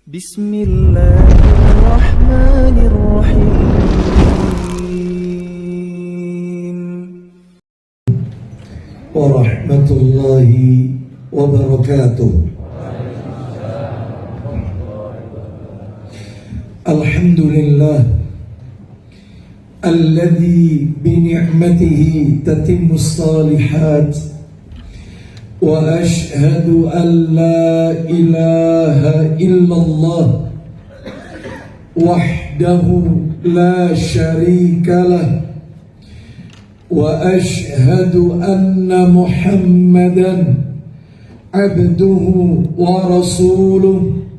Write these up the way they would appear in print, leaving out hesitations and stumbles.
Bismillahirrahmanirrahim. Warahmatullahi wabarakatuh. Alhamdulillah alladzi bi ni'matihi tatimmus shalihat wa ashhadu an la ilaha illallah wahdahu la syarika lah wa ashhadu anna Muhammadan abduhu wa rasuluh.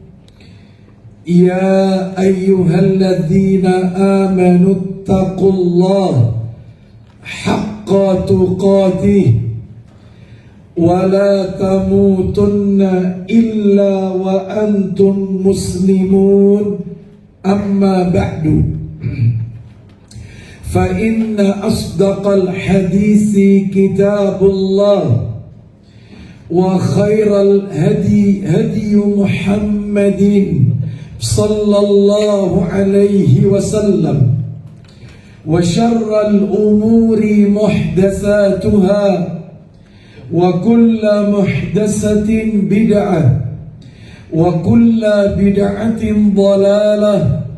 Ya ayyuhalladzina amanu taqullaha haqqa tuqatih wa la tamutunna illa wa antum muslimun. Amma ba'du, fa inna asdaqal hadisi kitabullah wa khairal hadi hadi Muhammadin sallallahu alaihi wasallam wa syarral umuri muhdatsatuha wa kulla muhdatsatin bid'ah wa kulla bid'atin dhalalah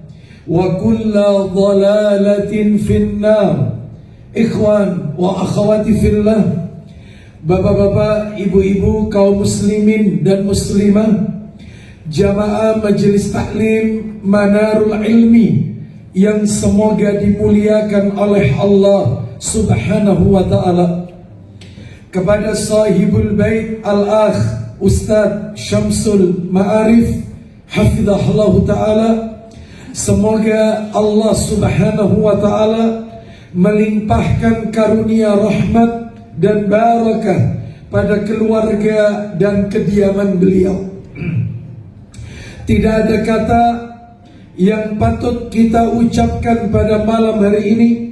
wa kulla dhalalatin finnar. Ikhwan wa akhwati fillah, bapak-bapak, ibu-ibu, kaum muslimin dan muslimah, jamaah majelis taklim Manarul Ilmi yang semoga dimuliakan oleh Allah Subhanahu wa ta'ala. Kepada sahibul bait al-akh Ustadz Syamsul Ma'arif hafizahullah ta'ala, semoga Allah Subhanahu wa ta'ala melimpahkan karunia rahmat dan barakah pada keluarga dan kediaman beliau. Tidak ada kata yang patut kita ucapkan pada malam hari ini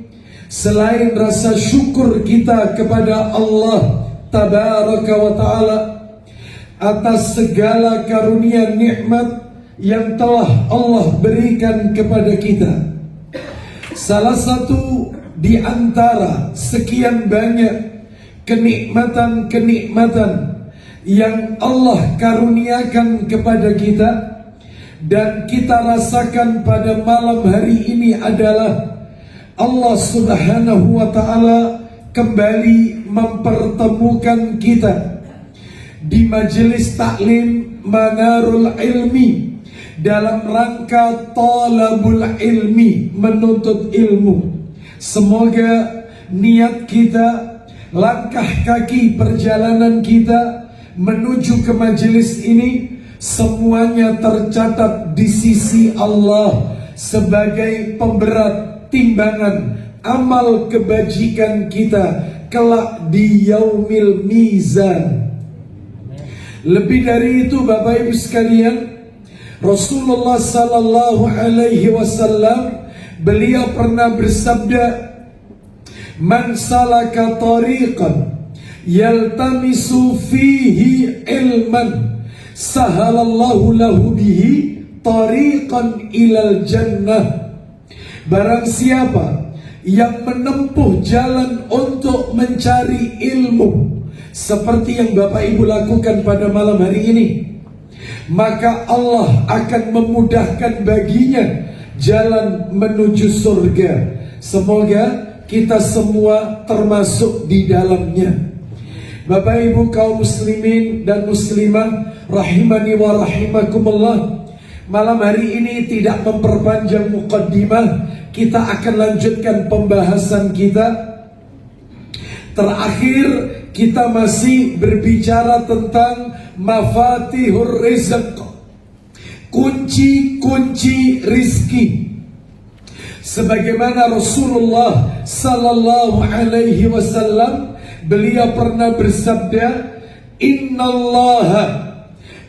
selain rasa syukur kita kepada Allah Tabaraka wa ta'ala atas segala karunia nikmat yang telah Allah berikan kepada kita. Salah satu di antara sekian banyak kenikmatan-kenikmatan yang Allah karuniakan kepada kita dan kita rasakan pada malam hari ini adalah Allah Subhanahu wa ta'ala kembali mempertemukan kita di majelis taklim Manarul Ilmi dalam rangka talabul ilmi, menuntut ilmu. Semoga niat kita, langkah kaki perjalanan kita menuju ke majelis ini semuanya tercatat di sisi Allah sebagai pemberat timbangan amal kebajikan kita kelak di yaumil mizan. Lebih dari itu, Bapak Ibu sekalian, Rasulullah sallallahu alaihi wasallam beliau pernah bersabda, "Man salaka tariqan yaltamisu fihi ilman sahalallahu lahu bihi tariqan ilal jannah." Barang siapa yang menempuh jalan untuk mencari ilmu seperti yang Bapak Ibu lakukan pada malam hari ini, maka Allah akan memudahkan baginya jalan menuju surga. Semoga kita semua termasuk di dalamnya. Bapak Ibu kaum muslimin dan muslimah rahimani wa rahimakumullah, malam hari ini tidak memperpanjang muqaddimah, kita akan lanjutkan pembahasan kita. Terakhir kita masih berbicara tentang mafatihur rizq, kunci-kunci rizki. Sebagaimana Rasulullah sallallahu alaihi wasallam beliau pernah bersabda, "Innallaha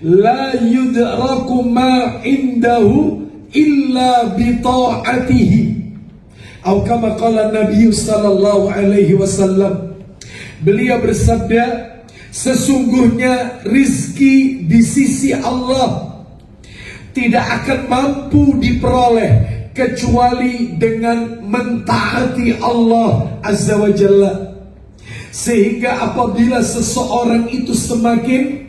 la yudraku ma indahu illa bi ta'atihi." Atau kama qala Nabi sallallahu alaihi wasallam. Beliau bersabda, sesungguhnya rizki di sisi Allah tidak akan mampu diperoleh kecuali dengan mentaati Allah Azza wa Jalla. Sehingga apabila seseorang itu semakin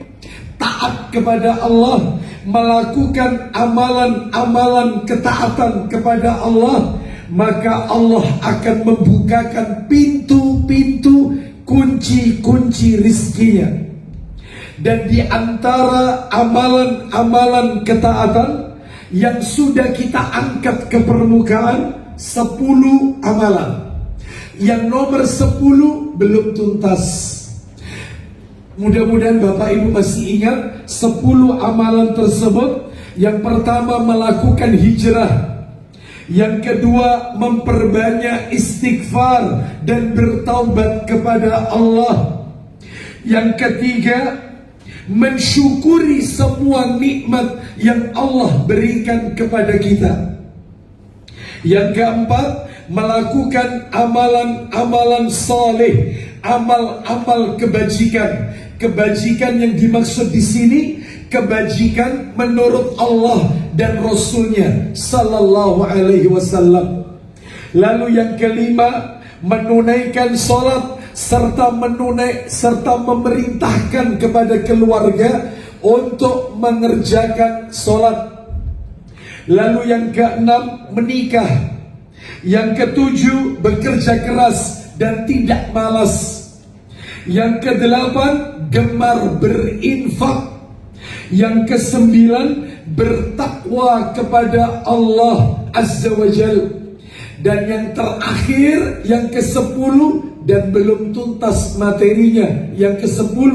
taat kepada Allah, melakukan amalan-amalan ketaatan kepada Allah, maka Allah akan membukakan pintu-pintu, kunci-kunci rizkinya. Dan di antara amalan-amalan ketaatan yang sudah kita angkat ke permukaan, 10 amalan. Yang nomor 10 belum tuntas. Mudah-mudahan Bapak Ibu masih ingat 10 amalan tersebut. Yang pertama, melakukan hijrah. Yang kedua, memperbanyak istighfar dan bertaubat kepada Allah. Yang ketiga, mensyukuri semua nikmat yang Allah berikan kepada kita. Yang keempat, melakukan amalan-amalan saleh, amal-amal kebajikan. Kebajikan yang dimaksud di sini kebajikan menurut Allah dan Rasulnya Sallallahu Alaihi Wasallam. Lalu yang kelima, menunaikan sholat serta memerintahkan kepada keluarga untuk mengerjakan sholat. Lalu yang keenam, menikah. Yang ketujuh, bekerja keras dan tidak malas. Yang kedelapan, gemar berinfak. Yang kesembilan, bertakwa kepada Allah Azza wa Jal. Dan yang terakhir, yang ke-10 dan belum tuntas materinya, yang ke-10.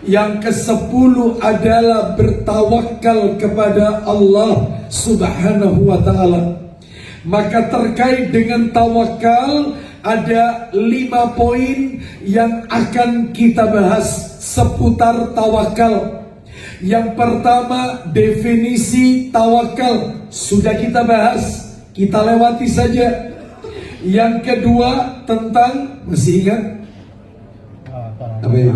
Yang ke-10 adalah bertawakal kepada Allah Subhanahu wa ta'ala. Maka terkait dengan tawakal ada 5 poin yang akan kita bahas seputar tawakal. Yang pertama, definisi tawakal sudah kita bahas, kita lewati saja. Yang kedua, tentang, masih ingat? Apa ya?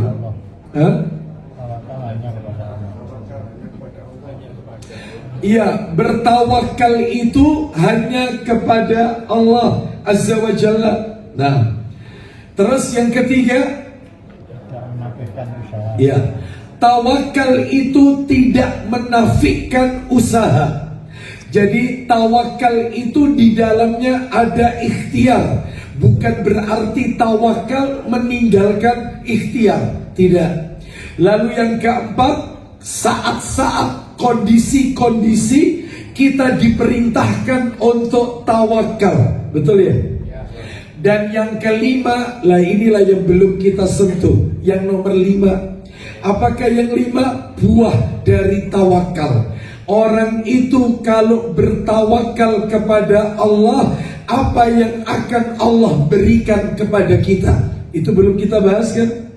Iya, bertawakal itu hanya kepada Allah Azza wa Jalla. Nah, terus yang ketiga, iya, tawakal itu tidak menafikan usaha. Jadi tawakal itu di dalamnya ada ikhtiar. Bukan berarti tawakal meninggalkan ikhtiar, tidak. Lalu yang keempat, saat-saat kondisi-kondisi kita diperintahkan untuk tawakal, betul ya? Dan yang kelima, lah inilah yang belum kita sentuh, yang nomor 5. Apakah yang 5? Buah dari tawakal. Orang itu kalau bertawakal kepada Allah, apa yang akan Allah berikan kepada kita? Itu belum kita bahas kan?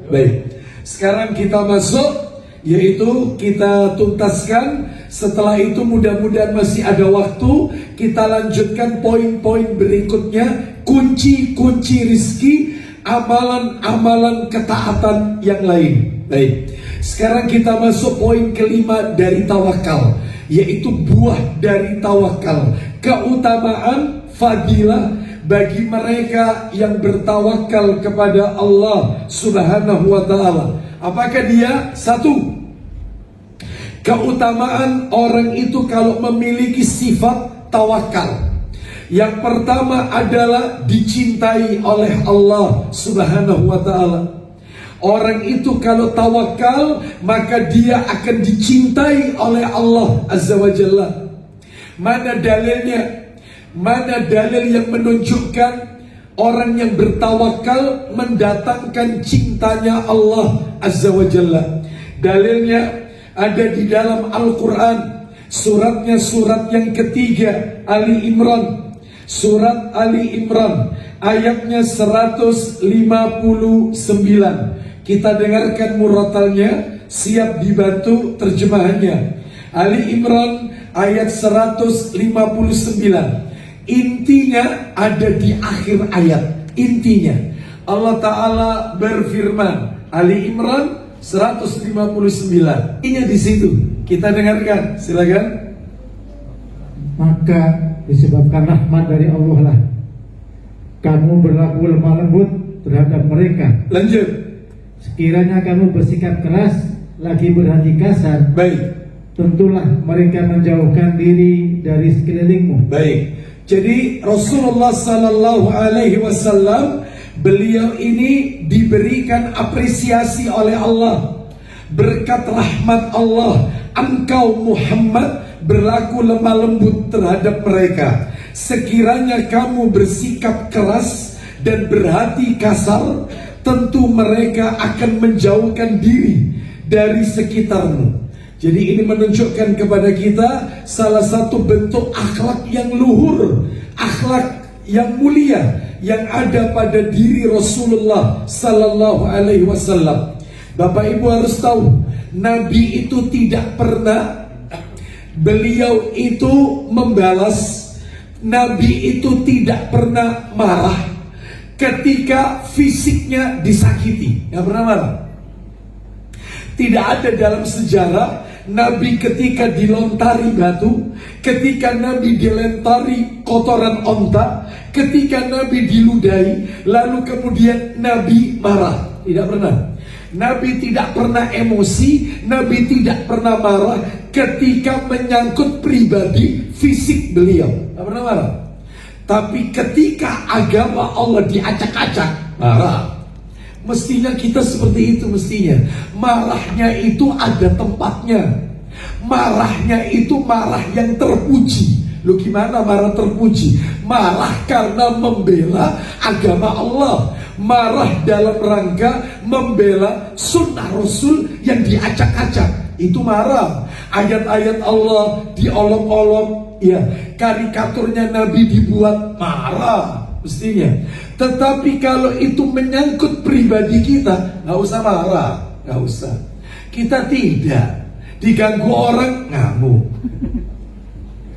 Baik, sekarang kita masuk, yaitu kita tuntaskan. Setelah itu mudah-mudahan masih ada waktu, kita lanjutkan poin-poin berikutnya, kunci-kunci rizki, amalan-amalan ketaatan yang lain. Baik, sekarang kita masuk poin kelima dari tawakal, yaitu buah dari tawakal, keutamaan, fadilah bagi mereka yang bertawakal kepada Allah Subhanahu wa ta'ala. Apakah dia? 1, keutamaan orang itu kalau memiliki sifat tawakal. Yang pertama adalah dicintai oleh Allah Subhanahu wa ta'ala. Orang itu kalau tawakal, maka dia akan dicintai oleh Allah Azza wa Jalla. Mana dalilnya? Mana dalil yang menunjukkan orang yang bertawakal mendatangkan cintanya Allah Azza wa Jalla? Dalilnya ada di dalam Al-Quran. Suratnya surat yang ketiga, Ali Imran. Surat Ali Imran, ayatnya 159. Kita dengarkan muratalnya, siap dibantu terjemahannya. Ali Imran ayat 159. Intinya ada di akhir ayat. Intinya Allah Ta'ala berfirman, Ali Imran 159. Intinya di situ. Kita dengarkan, silakan. Maka disebabkan rahmat dari Allah lah kamu berlaku lemah lembut terhadap mereka. Lanjut. Sekiranya kamu bersikap keras lagi berhati kasar, Baik. tentulah mereka menjauhkan diri dari sekelilingmu. Baik. Jadi Rasulullah Sallallahu Alaihi Wasallam, beliau ini diberikan apresiasi oleh Allah. Berkat rahmat Allah, engkau Muhammad berlaku lemah lembut terhadap mereka. Sekiranya kamu bersikap keras dan berhati kasar, tentu mereka akan menjauhkan diri dari sekitarmu. Jadi ini menunjukkan kepada kita salah satu bentuk akhlak yang luhur, akhlak yang mulia yang ada pada diri Rasulullah Sallallahu Alaihi Wasallam. Bapak Ibu harus tahu, Nabi itu tidak pernah beliau itu membalas, Nabi itu tidak pernah marah ketika fisiknya disakiti. Gak pernah marah. Tidak ada dalam sejarah Nabi ketika dilontari batu, ketika Nabi dilempari kotoran onta, ketika Nabi diludahi, lalu kemudian Nabi marah. Tidak pernah. Nabi tidak pernah emosi, Nabi tidak pernah marah ketika menyangkut pribadi fisik beliau. Tidak pernah marah. Tapi ketika agama Allah diacak-acak, marah. Mestinya kita seperti itu mestinya. Marahnya itu ada tempatnya. Marahnya itu marah yang terpuji. Lu gimana marah terpuji? Marah karena membela agama Allah. Marah dalam rangka membela sunnah Rasul yang diacak-acak. Itu marah. Ayat-ayat Allah diolok-olok, ya, karikaturnya Nabi dibuat, marah mestinya. Tetapi kalau itu menyangkut pribadi kita, nggak usah marah, nggak usah. Kita tidak diganggu orang ngamuk.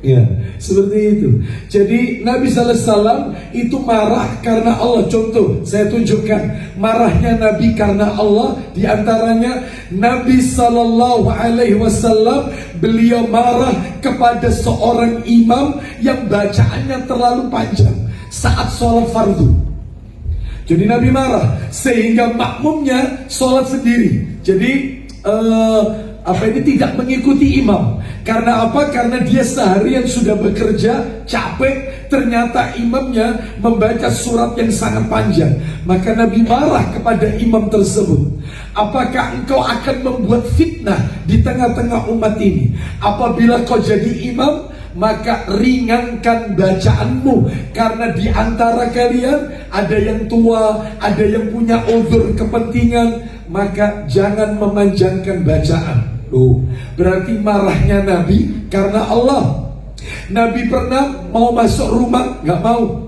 Ya, seperti itu. Jadi Nabi Sallallahu Alaihi Wasallam itu marah karena Allah. Contoh, saya tunjukkan marahnya Nabi karena Allah. Di antaranya Nabi Sallallahu Alaihi Wasallam, beliau marah kepada seorang imam yang bacaannya terlalu panjang saat sholat fardu. Jadi Nabi marah sehingga makmumnya sholat sendiri. Jadi ini tidak mengikuti imam. Karena apa? Karena dia seharian sudah bekerja, capek, ternyata imamnya membaca surat yang sangat panjang. Maka Nabi marah kepada imam tersebut. Apakah engkau akan membuat fitnah di tengah-tengah umat ini? Apabila kau jadi imam, maka ringankan bacaanmu. Karena di antara kalian ada yang tua, ada yang punya uzur kepentingan. Maka jangan memanjangkan bacaan. Berarti marahnya Nabi karena Allah. Nabi pernah mau masuk rumah, gak mau.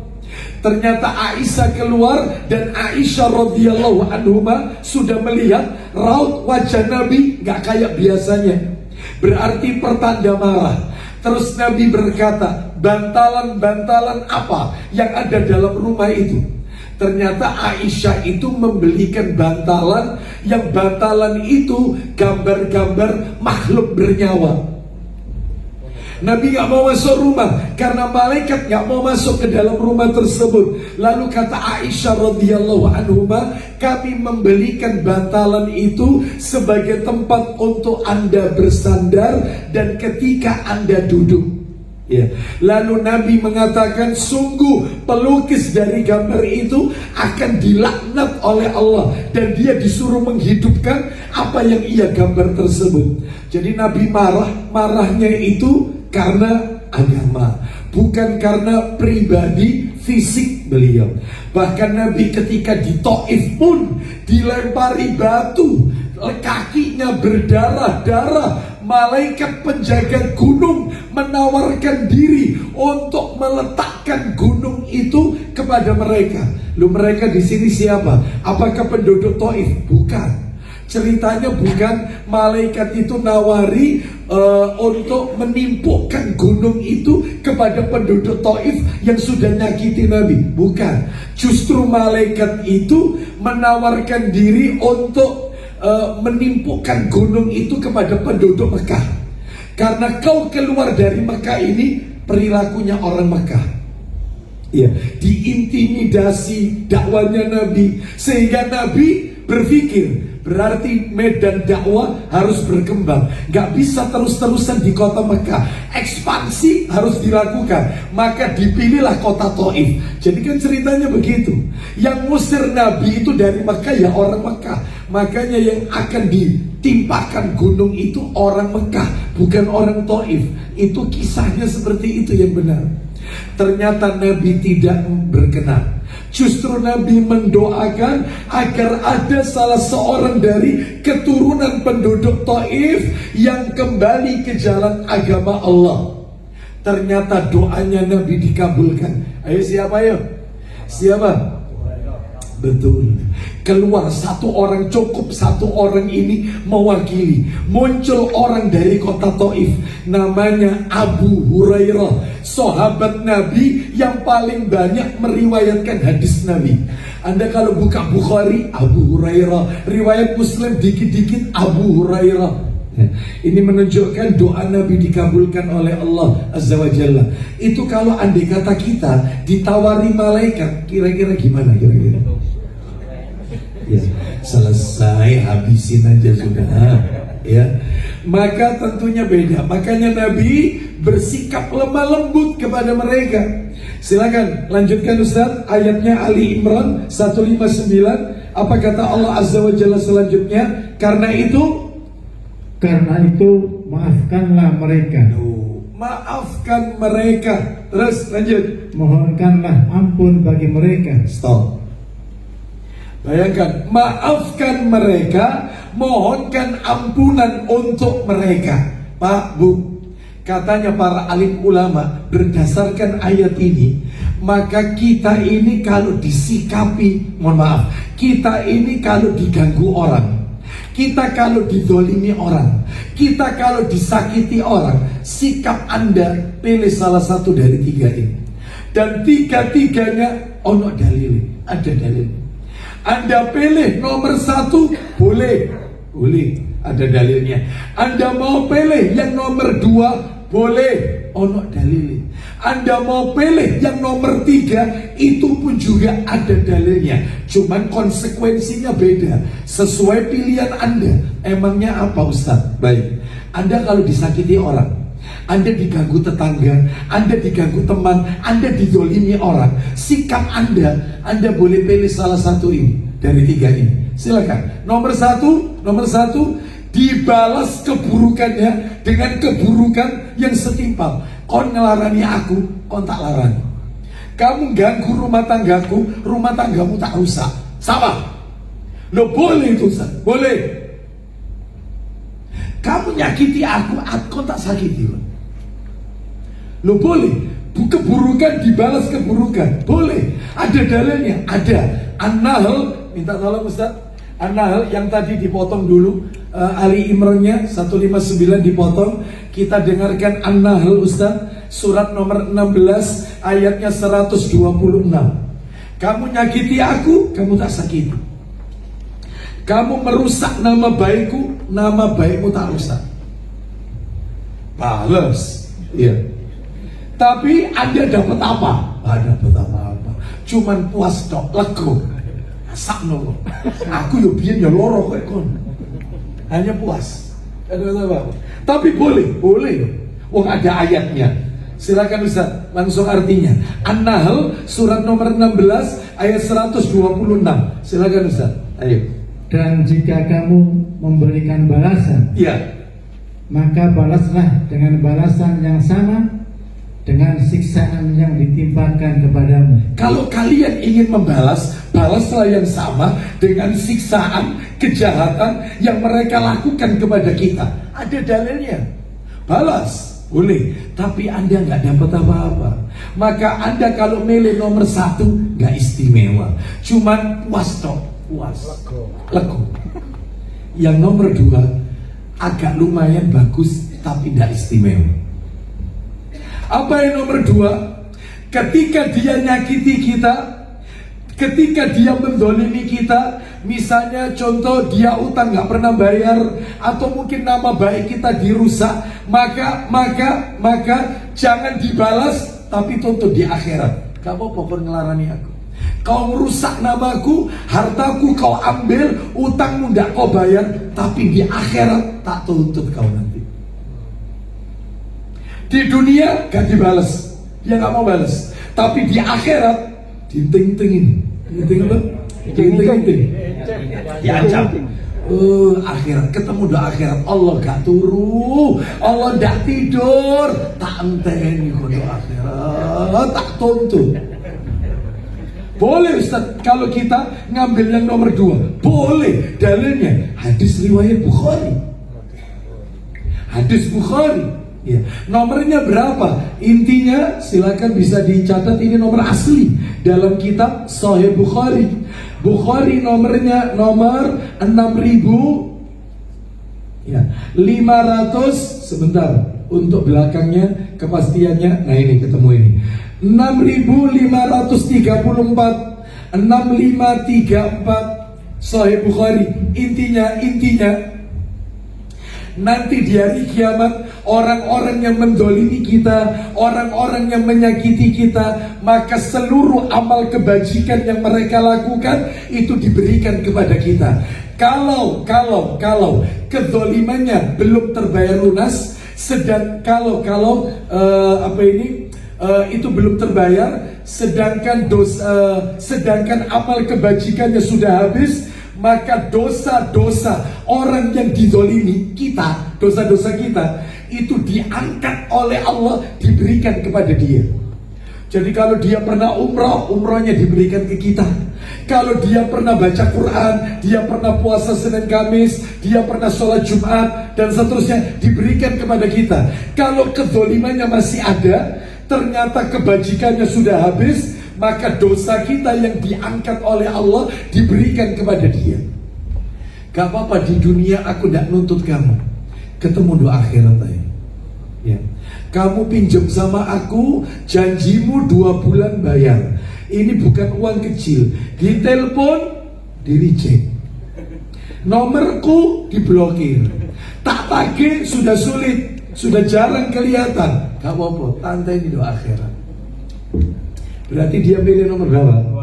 Ternyata Aisyah keluar dan Aisyah radhiyallahu anhuma sudah melihat raut wajah Nabi gak kayak biasanya. Berarti pertanda marah. Terus Nabi berkata, bantalan-bantalan apa yang ada dalam rumah itu? Ternyata Aisyah itu membelikan bantalan, yang bantalan itu gambar-gambar makhluk bernyawa. Nabi gak mau masuk rumah karena malaikat gak mau masuk ke dalam rumah tersebut. Lalu kata Aisyah radhiyallahu anhuma, kami membelikan bantalan itu sebagai tempat untuk Anda bersandar dan ketika Anda duduk. Ya. Lalu Nabi mengatakan, sungguh pelukis dari gambar itu akan dilaknat oleh Allah dan dia disuruh menghidupkan apa yang ia gambar tersebut. Jadi Nabi marahnya itu karena agama, bukan karena pribadi fisik beliau. Bahkan Nabi ketika di Taif pun dilempari batu, kakinya berdarah-darah. Malaikat penjaga gunung menawarkan diri untuk meletakkan gunung itu kepada mereka. Lu, mereka di sini siapa? Apakah penduduk Taif? Bukan. Ceritanya bukan malaikat itu nawari untuk menimpukkan gunung itu kepada penduduk Taif yang sudah nyakiti Nabi. Bukan. Justru malaikat itu menawarkan diri untuk menimpukkan gunung itu kepada penduduk Mekah. Karena kau keluar dari Mekah ini perilakunya orang Mekah. Ya, diintimidasi dakwanya Nabi, sehingga Nabi berpikir berarti medan dakwah harus berkembang. Gak bisa terus-terusan di kota Mekah, ekspansi harus dilakukan. Maka dipilihlah kota Taif. Jadi kan ceritanya begitu. Yang ngusir Nabi itu dari Mekah ya orang Mekah. Makanya yang akan ditimpakan gunung itu orang Mekah, bukan orang Taif. Itu kisahnya seperti itu yang benar. Ternyata Nabi tidak berkenan. Justru Nabi mendoakan agar ada salah seorang dari keturunan penduduk Taif yang kembali ke jalan agama Allah. Ternyata doanya Nabi dikabulkan. Ayo siapa ayo? Siapa? Betul. Keluar satu orang, cukup satu orang ini mewakili. Muncul orang dari kota Taif, namanya Abu Hurairah, sahabat Nabi yang paling banyak meriwayatkan hadis Nabi. Anda kalau buka Bukhari, Abu Hurairah, riwayat Muslim dikit-dikit Abu Hurairah. Ini menunjukkan doa Nabi dikabulkan oleh Allah Azza wa Jalla. Itu kalau andai kata kita ditawari malaikat, kira-kira gimana kira-kira? Ya, selesai, habisin aja sudah. Ya, maka tentunya beda. Makanya Nabi bersikap lemah lembut kepada mereka. Silakan lanjutkan Ustaz, ayatnya Ali Imran 159. Apa kata Allah Azza wa Jalla selanjutnya? Karena itu maafkanlah mereka. Maafkan mereka. Terus lanjut. Mohonkanlah ampun bagi mereka. Stop. Bayangkan, maafkan mereka, mohonkan ampunan untuk mereka. Pak, Bu, katanya para alim ulama, berdasarkan ayat ini, maka kita ini kalau disikapi, mohon maaf, kita ini kalau diganggu orang, kita kalau didolimi orang, kita kalau disakiti orang, sikap Anda pilih salah satu dari tiga ini. Dan tiga-tiganya ono dalil, ada dalil. Anda pilih nomor satu, boleh, ada dalilnya. Anda mau pilih yang nomor dua, boleh, ono dalilnya. Anda mau pilih yang nomor tiga, itu pun juga ada dalilnya. Cuman konsekuensinya beda, sesuai pilihan Anda. Emangnya apa Ustaz? Baik, Anda kalau disakiti orang, Anda diganggu tetangga, Anda diganggu teman, Anda didolimi orang, sikap Anda boleh pilih salah satu ini dari tiga ini. Silakan. Nomor satu, dibalas keburukannya dengan keburukan yang setimpal. Kau ngelarani aku, kau tak larani. Kamu ganggu rumah tanggamu tak rusak. Sama. Lo boleh itu Ustaz, boleh. Kamu nyakiti aku tak sakiti. Lo boleh. Keburukan dibalas keburukan, boleh. Ada dalilnya, ada. An-Nahl, minta tolong Ustaz. An-Nahl yang tadi dipotong dulu, Ali Imran-nya 159 dipotong. Kita dengarkan An-Nahl Ustaz, surat nomor 16 ayatnya 126. Kamu nyakiti aku, kamu tak sakiti. Kamu merusak nama baikku, nama baikmu tak rusak. Balas. Iya. Tapi Anda dapat apa? Dapat apa-apa. Cuman puas tok, lego. Sakno. Aku yo biyen yo loro kok kon. Hanya puas. Tapi boleh. Wong ada ayatnya. Silakan Ustaz, langsung artinya. An-Nahl surat nomor 16 ayat 126. Silakan Ustaz. Ayo. Dan jika kamu memberikan balasan, iya, maka balaslah dengan balasan yang sama dengan siksaan yang ditimpakan kepadamu. Kalau kalian ingin membalas, balaslah yang sama dengan siksaan, kejahatan yang mereka lakukan kepada kita. Ada dalilnya. Balas, boleh. Tapi Anda nggak dapat apa-apa. Maka Anda kalau milih nomor satu, nggak istimewa. Cuman puas tok, puas. Lego. Yang nomor dua, agak lumayan bagus, tapi nggak istimewa. Apa yang nomor dua? Ketika dia nyakiti kita, ketika dia mendolimi kita, misalnya contoh dia utang nggak pernah bayar, atau mungkin nama baik kita dirusak, maka jangan dibalas, tapi tuntut di akhirat. Kamu pokoknya ngelarani aku. Kau merusak namaku, hartaku kau ambil, utangmu nggak kau bayar, tapi di akhirat tak tuntut kau nanti. Di dunia gak dibalas, dia nggak mau balas, tapi di akhirat diting-tingin, diting-ting, diancam. Akhirat, ketemu doa akhirat, Allah gak turu, Allah gak tidur, tak enteni doa akhirat, tak tuntut. Boleh Ustaz, kalau kita ngambil yang nomor 2, boleh. Dalilnya hadis riwayat Bukhari. Hadis Bukhari. Ya. Nomornya berapa? Intinya silakan bisa dicatat, ini nomor asli dalam kitab Sahih Bukhari. Bukhari nomornya nomor 6.500. Sebentar, untuk belakangnya kepastiannya. Nah ini ketemu ini 6.534, 6534 Sahih Bukhari. Intinya nanti di hari kiamat, orang-orang yang mendolimi kita, orang-orang yang menyakiti kita, maka seluruh amal kebajikan yang mereka lakukan itu diberikan kepada kita. Kalau kedolimannya belum terbayar lunas, sedang itu belum terbayar, sedangkan amal kebajikannya sudah habis, maka dosa-dosa orang yang dizolimi kita, dosa-dosa kita itu diangkat oleh Allah, diberikan kepada dia. Jadi kalau dia pernah umrohnya diberikan ke kita. Kalau dia pernah baca Quran, dia pernah puasa Senin Kamis, dia pernah sholat Jumat dan seterusnya, diberikan kepada kita. Kalau kezolimannya masih ada, ternyata kebajikannya sudah habis, maka dosa kita yang diangkat oleh Allah diberikan kepada dia. Gak apa-apa, di dunia aku tidak nuntut kamu, ketemu doa akhirat aja. Ya. Kamu pinjam sama aku, janjimu 2 bulan bayar. Ini bukan uang kecil. Ditelepon, di reject. Nomorku diblokir. Tak pakai sudah sulit, sudah jarang kelihatan. Gak apa-apa, santai di doa akhirat. Berarti dia milih nomor berapa?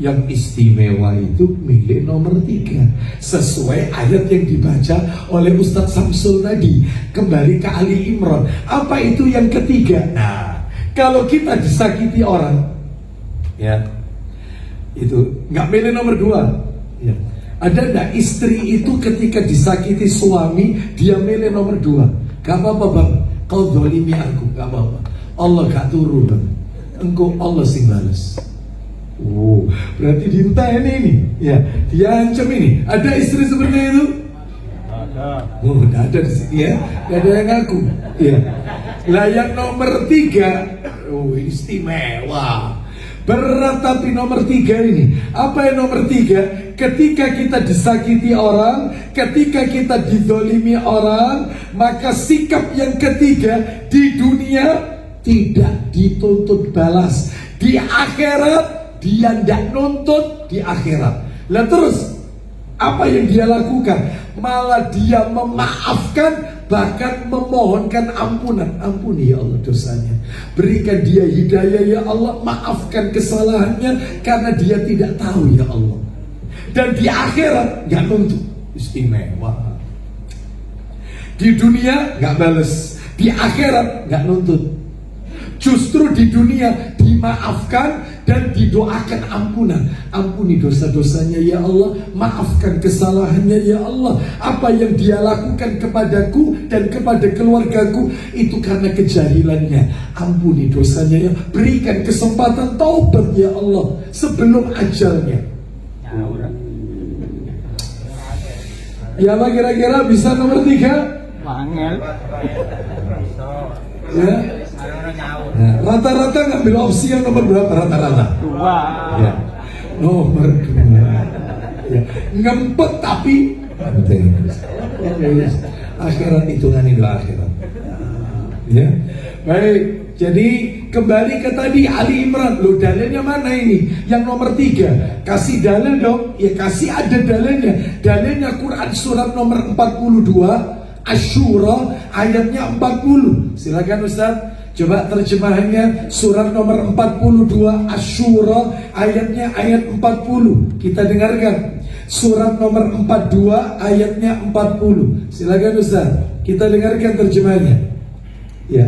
Yang istimewa itu milih nomor 3, sesuai ayat yang dibaca oleh Ustadz Samsul tadi. Kembali ke Ali Imran. Apa itu yang ketiga? Nah, kalau kita disakiti orang, ya, itu nggak milih nomor 2. Ya. Ada nggak istri itu ketika disakiti suami, dia milih nomor 2? Gak apa-apa bang, kau zalimi aku, gak apa-apa. Allah gak turun bang, engkau Allah sing balas. Oh, berarti diintain ini, ya, diancam ini. Ada istri seperti itu? Ada. Oh, ada di sini ya, ada yang ngaku. Ya. Lah yang nomor 3, oh istimewa. Berat tapi nomor 3 ini. Apa yang nomor 3? Ketika kita disakiti orang, ketika kita dizolimi orang, maka sikap yang ketiga, di dunia tidak dituntut balas, di akhirat dia tidak nuntut di akhirat. Lah terus apa yang dia lakukan? Malah dia memaafkan, bahkan memohonkan ampunan. Ampuni ya Allah dosanya, berikan dia hidayah ya Allah, maafkan kesalahannya karena dia tidak tahu ya Allah. Dan di akhirat gak nuntut. Istimewa. Di dunia gak bales, di akhirat gak nuntut. Justru di dunia dimaafkan dan didoakan ampunan. Ampuni dosa-dosanya ya Allah, maafkan kesalahannya ya Allah. Apa yang dia lakukan kepadaku dan kepada keluargaku itu karena kejahilannya. Ampuni dosanya ya, berikan kesempatan taubat ya Allah sebelum ajalnya. Ya apa kira-kira bisa nomor 3? Wangel. Ya. Nah, rata-rata ngambil opsi yang nomor berapa rata-rata? 2. Ya. Nomor 2. Ya. Ngempet tapi penting. Akhirat hitungan itu akhirat. Ya, baik. Jadi kembali ke tadi Ali Imran. Loh, dalilnya mana ini? Yang nomor 3. Kasih dalil dong. Ya kasih, ada dalilnya. Dalilnya Quran surat nomor 42 Asy-Syura ayatnya 40. Silakan Ustaz, coba terjemahannya. Surat nomor 42 Asy-Syura ayatnya ayat 40. Kita dengarkan. Surat nomor 42 ayatnya 40. Silakan Ustaz, kita dengarkan terjemahannya. Ya.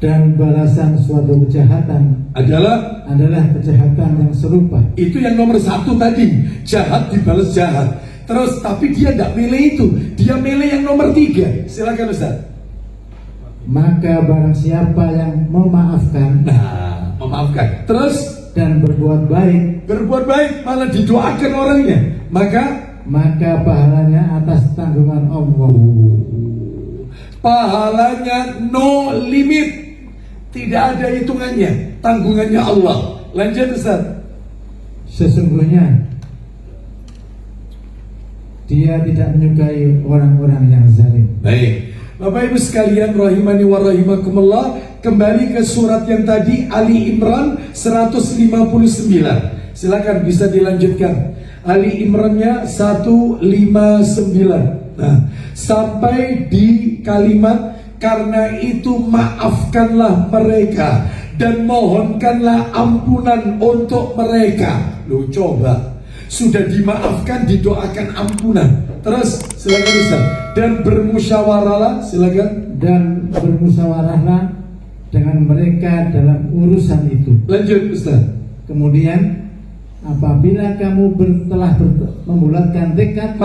Dan balasan suatu kejahatan adalah kejahatan yang serupa. Itu yang nomor 1 tadi, jahat dibalas jahat. Terus tapi dia tidak milih itu, dia milih yang nomor 3. Silakan Ustaz. Maka barang siapa yang memaafkan, Memaafkan. Terus dan berbuat baik, malah didoakan orangnya, maka pahalanya atas tanggungan Allah. Pahalanya no limit, tidak ada hitungannya, tanggungannya Allah. Lanjut Ustaz. Sesungguhnya Dia tidak menyukai orang-orang yang zalim. Baik, Bapak Ibu sekalian rahimani wa rahimakumullah, kembali ke surat yang tadi Ali Imran 159. Silakan bisa dilanjutkan. Ali Imrannya 159. Nah, sampai di kalimat karena itu maafkanlah mereka dan mohonkanlah ampunan untuk mereka. Loh, coba sudah dimaafkan, didoakan ampunan. Terus silakan Ustaz. Dan bermusyawarahlah, silakan. Dan bermusyawarahlah dengan mereka dalam urusan itu. Lanjut Ustaz. Kemudian apabila kamu telah membulatkan tekad,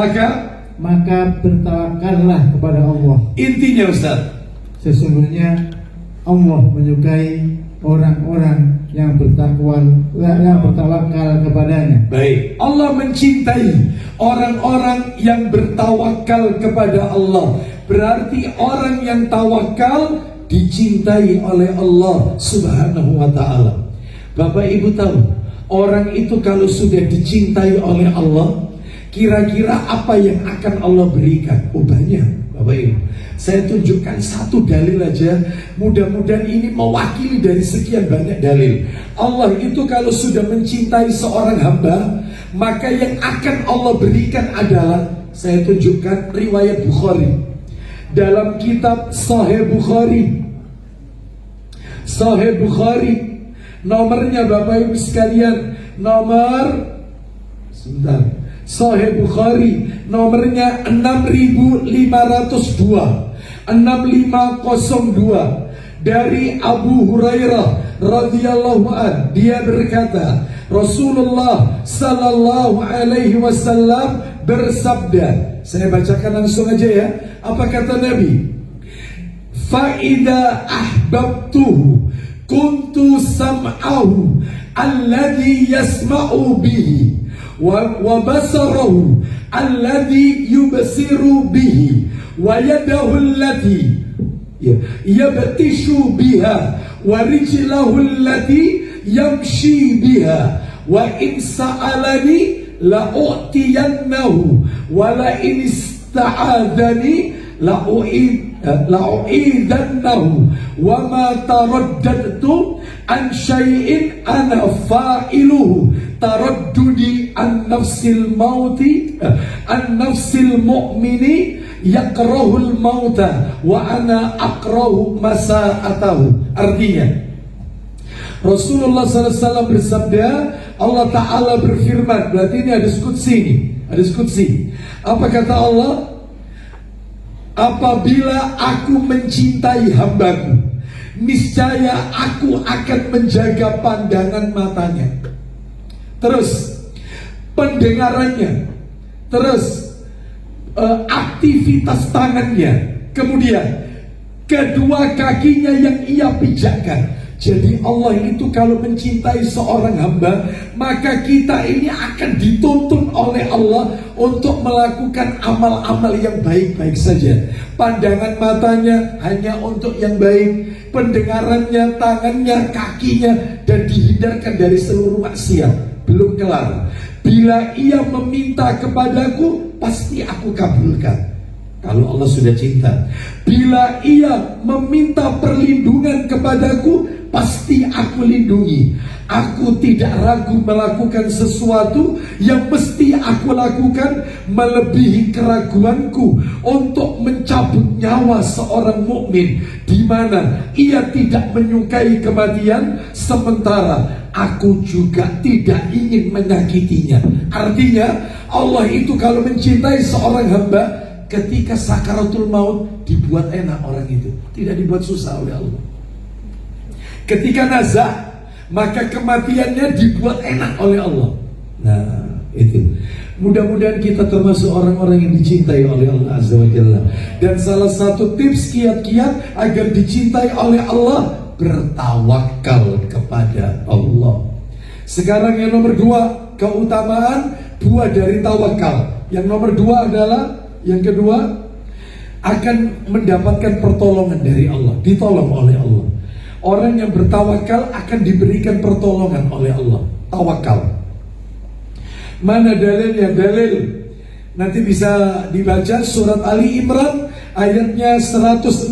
maka bertawakallah kepada Allah. Intinya Ustaz, sesungguhnya Allah menyukai orang-orang yang bertawakal kepadanya. Baik, Allah mencintai orang-orang yang bertawakal kepada Allah. Berarti orang yang tawakal dicintai oleh Allah Subhanahu wa ta'ala. Bapak Ibu tahu, orang itu kalau sudah dicintai oleh Allah, kira-kira apa yang akan Allah berikan? Oh, banyak Bapak Ibu. Saya tunjukkan satu dalil aja, mudah-mudahan ini mewakili dari sekian banyak dalil. Allah itu kalau sudah mencintai seorang hamba, maka yang akan Allah berikan adalah, saya tunjukkan riwayat Bukhari dalam kitab Sahih Bukhari. Sahih Bukhari nomornya Bapak Ibu sekalian, Sahih Bukhari nomornya 6502 6502 dari Abu Hurairah radhiyallahu an. Dia berkata, Rasulullah sallallahu alaihi wasallam bersabda. Saya bacakan langsung aja ya. Apa kata Nabi? Fa idza ahbabtuhu kuntu sam'ahu alladhi yasma'u bihi wa basarahu alladhi yubsiru bihi wa yadahu allati yabtishu biha wa rijlahu allati yamshi biha wa in sa'alani la u'tiyannahu wa la in ista'adani la u'idannahu wa ma taraddadtu an syai'in ana fa'iluhu taraddudi an nafsil mauti an nafsil mu'mini yakrahul mauta wa ana akrahu masa'atahu. Artinya Rasulullah SAW bersabda, Allah Ta'ala berfirman. Berarti ini hadis qudsi ini, hadis qudsi. Apa kata Allah? Apabila aku mencintai hambaku, niscaya aku akan menjaga pandangan matanya, terus pendengarannya, terus aktivitas tangannya, kemudian kedua kakinya yang ia pijakkan. Jadi Allah itu kalau mencintai seorang hamba, maka kita ini akan dituntun oleh Allah untuk melakukan amal-amal yang baik-baik saja. Pandangan matanya hanya untuk yang baik, pendengarannya, tangannya, kakinya, dan dihindarkan dari seluruh maksiat. Belum kelar, bila ia meminta kepadaku, pasti aku kabulkan. Kalau Allah sudah cinta, bila ia meminta perlindungan kepadaku, pasti aku lindungi. Aku tidak ragu melakukan sesuatu yang mesti aku lakukan melebihi keraguanku untuk mencabut nyawa seorang mukmin, di mana ia tidak menyukai kematian, sementara aku juga tidak ingin menyakitinya. Artinya Allah itu kalau mencintai seorang hamba, ketika sakaratul maut dibuat enak orang itu, tidak dibuat susah oleh Allah. Ketika nazak, maka kematiannya dibuat enak oleh Allah. Nah, itu. Mudah-mudahan kita termasuk orang-orang yang dicintai oleh Allah Azza wa Jalla. Dan salah satu tips kiat-kiat agar dicintai oleh Allah, bertawakal kepada Allah. Sekarang yang nomor 2, keutamaan buah dari tawakal. Yang nomor 2 adalah, yang kedua, akan mendapatkan pertolongan dari Allah, ditolong oleh Allah. Orang yang bertawakal akan diberikan pertolongan oleh Allah. Tawakal. Mana dalilnya? Dalil nanti bisa dibaca surat Ali Imran ayatnya 160.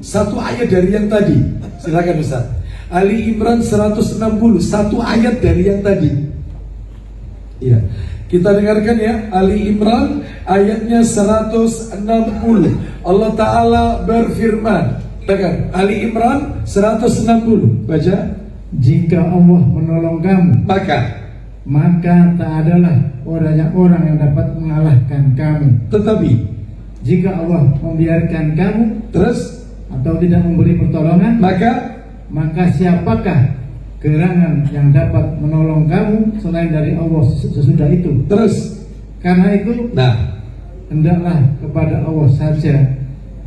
Satu ayat dari yang tadi. Silakan Ustaz. Ali Imran 160, satu ayat dari yang tadi. Iya. Kita dengarkan ya, Ali Imran ayatnya 160. Allah Ta'ala berfirman. Tekan, Ali Imran 160. Baca. Jika Allah menolong kamu, maka tak adalah orang yang dapat mengalahkan kamu. Tetapi jika Allah membiarkan kamu, terus, atau tidak memberi pertolongan, maka siapakah gerangan yang dapat menolong kamu selain dari Allah sesudah itu? Terus, karena itu, hendaklah kepada Allah saja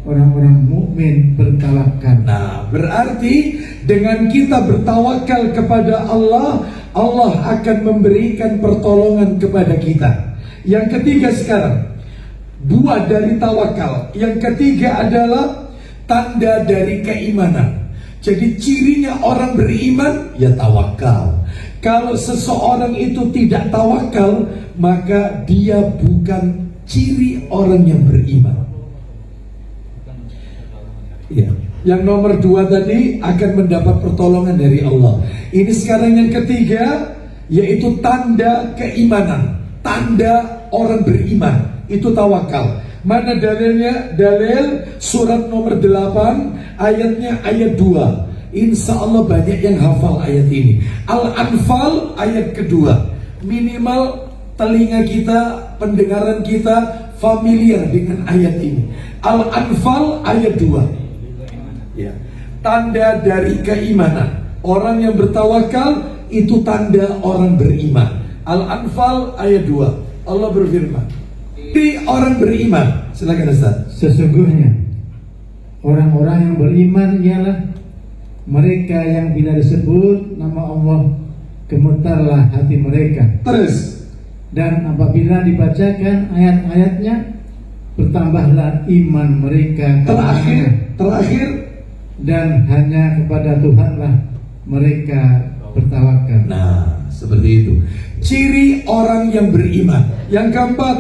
orang-orang mukmin bertawakal. Nah, berarti dengan kita bertawakal kepada Allah, Allah akan memberikan pertolongan kepada kita. Yang ketiga sekarang, buah dari tawakal. Yang ketiga adalah tanda dari keimanan. Jadi cirinya orang beriman, ya tawakal. Kalau seseorang itu tidak tawakal, maka dia bukan ciri orang yang beriman. Ya. Yang nomor 2 tadi akan mendapat pertolongan dari Allah. Ini sekarang yang ketiga, yaitu tanda keimanan, tanda orang beriman, itu tawakal. Mana dalilnya? Dalil surat nomor 8 ayatnya ayat 2. Insya Allah banyak yang hafal ayat ini. Al-Anfal ayat kedua. Minimal telinga kita, pendengaran kita familiar dengan ayat ini. Al-Anfal ayat 2. Ya. Tanda dari keimanan. Orang yang bertawakal itu tanda orang beriman. Al-Anfal ayat 2. Allah berfirman, di orang beriman. Silakan Ustaz. Sesungguhnya orang-orang yang beriman ialah mereka yang bila disebut nama Allah, gemetarlah hati mereka. Terus, dan apabila dibacakan ayat-ayatnya, bertambahlah iman mereka. Terakhir, dan hanya kepada Tuhanlah mereka bertawakal. nah, seperti itu ciri orang yang beriman. Yang keempat,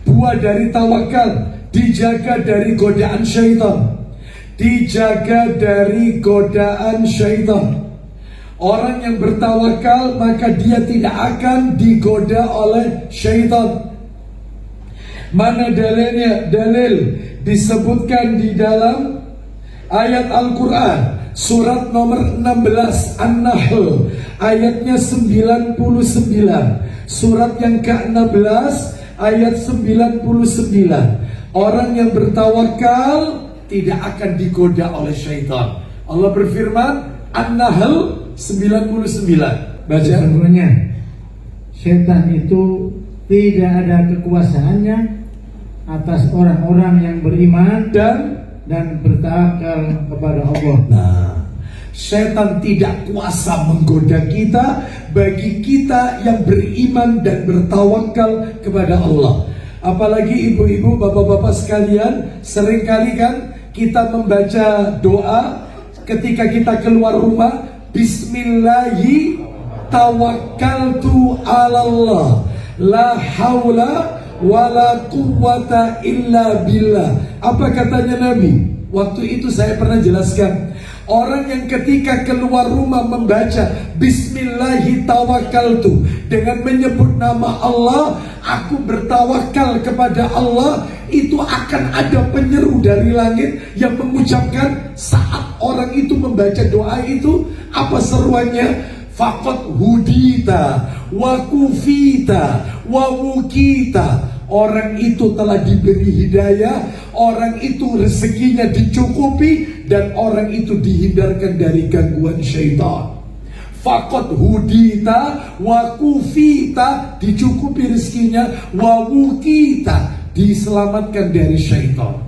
buah dari tawakal, dijaga dari godaan syaitan. Dijaga dari godaan syaitan. Orang yang bertawakal, maka dia tidak akan digoda oleh syaitan. Mana dalilnya? Dalil disebutkan di dalam ayat Al-Quran surat nomor 16 An-Nahl ayatnya 99. Surat yang ke-16 ayat 99. Orang yang bertawakal tidak akan digoda oleh syaitan. Allah berfirman, An-Nahl 99. Baca. Sesungguhnya syaitan itu tidak ada kekuasaannya atas orang-orang yang beriman dan bertawakal kepada Allah. Nah, setan tidak kuasa menggoda kita bagi kita yang beriman dan bertawakal kepada Allah. Apalagi ibu-ibu, bapak-bapak sekalian, seringkali kan kita membaca doa ketika kita keluar rumah, Bismillahi tawakkaltu 'alallah la haula wala quwwata illa billah. Apa katanya Nabi? Waktu itu saya pernah jelaskan, orang yang ketika keluar rumah membaca Bismillahi tawakkaltu, dengan menyebut nama Allah, aku bertawakal kepada Allah, itu akan ada penyeru dari langit yang mengucapkan saat orang itu membaca doa itu, apa seruannya? Faqad hudita wa kufita wa wukita. Orang itu telah diberi hidayah, orang itu rezekinya dicukupi, dan orang itu dihindarkan dari gangguan syaitan. Faqad hudita wa kufita, dicukupi rezekinya, wa wukita, diselamatkan dari syaitan.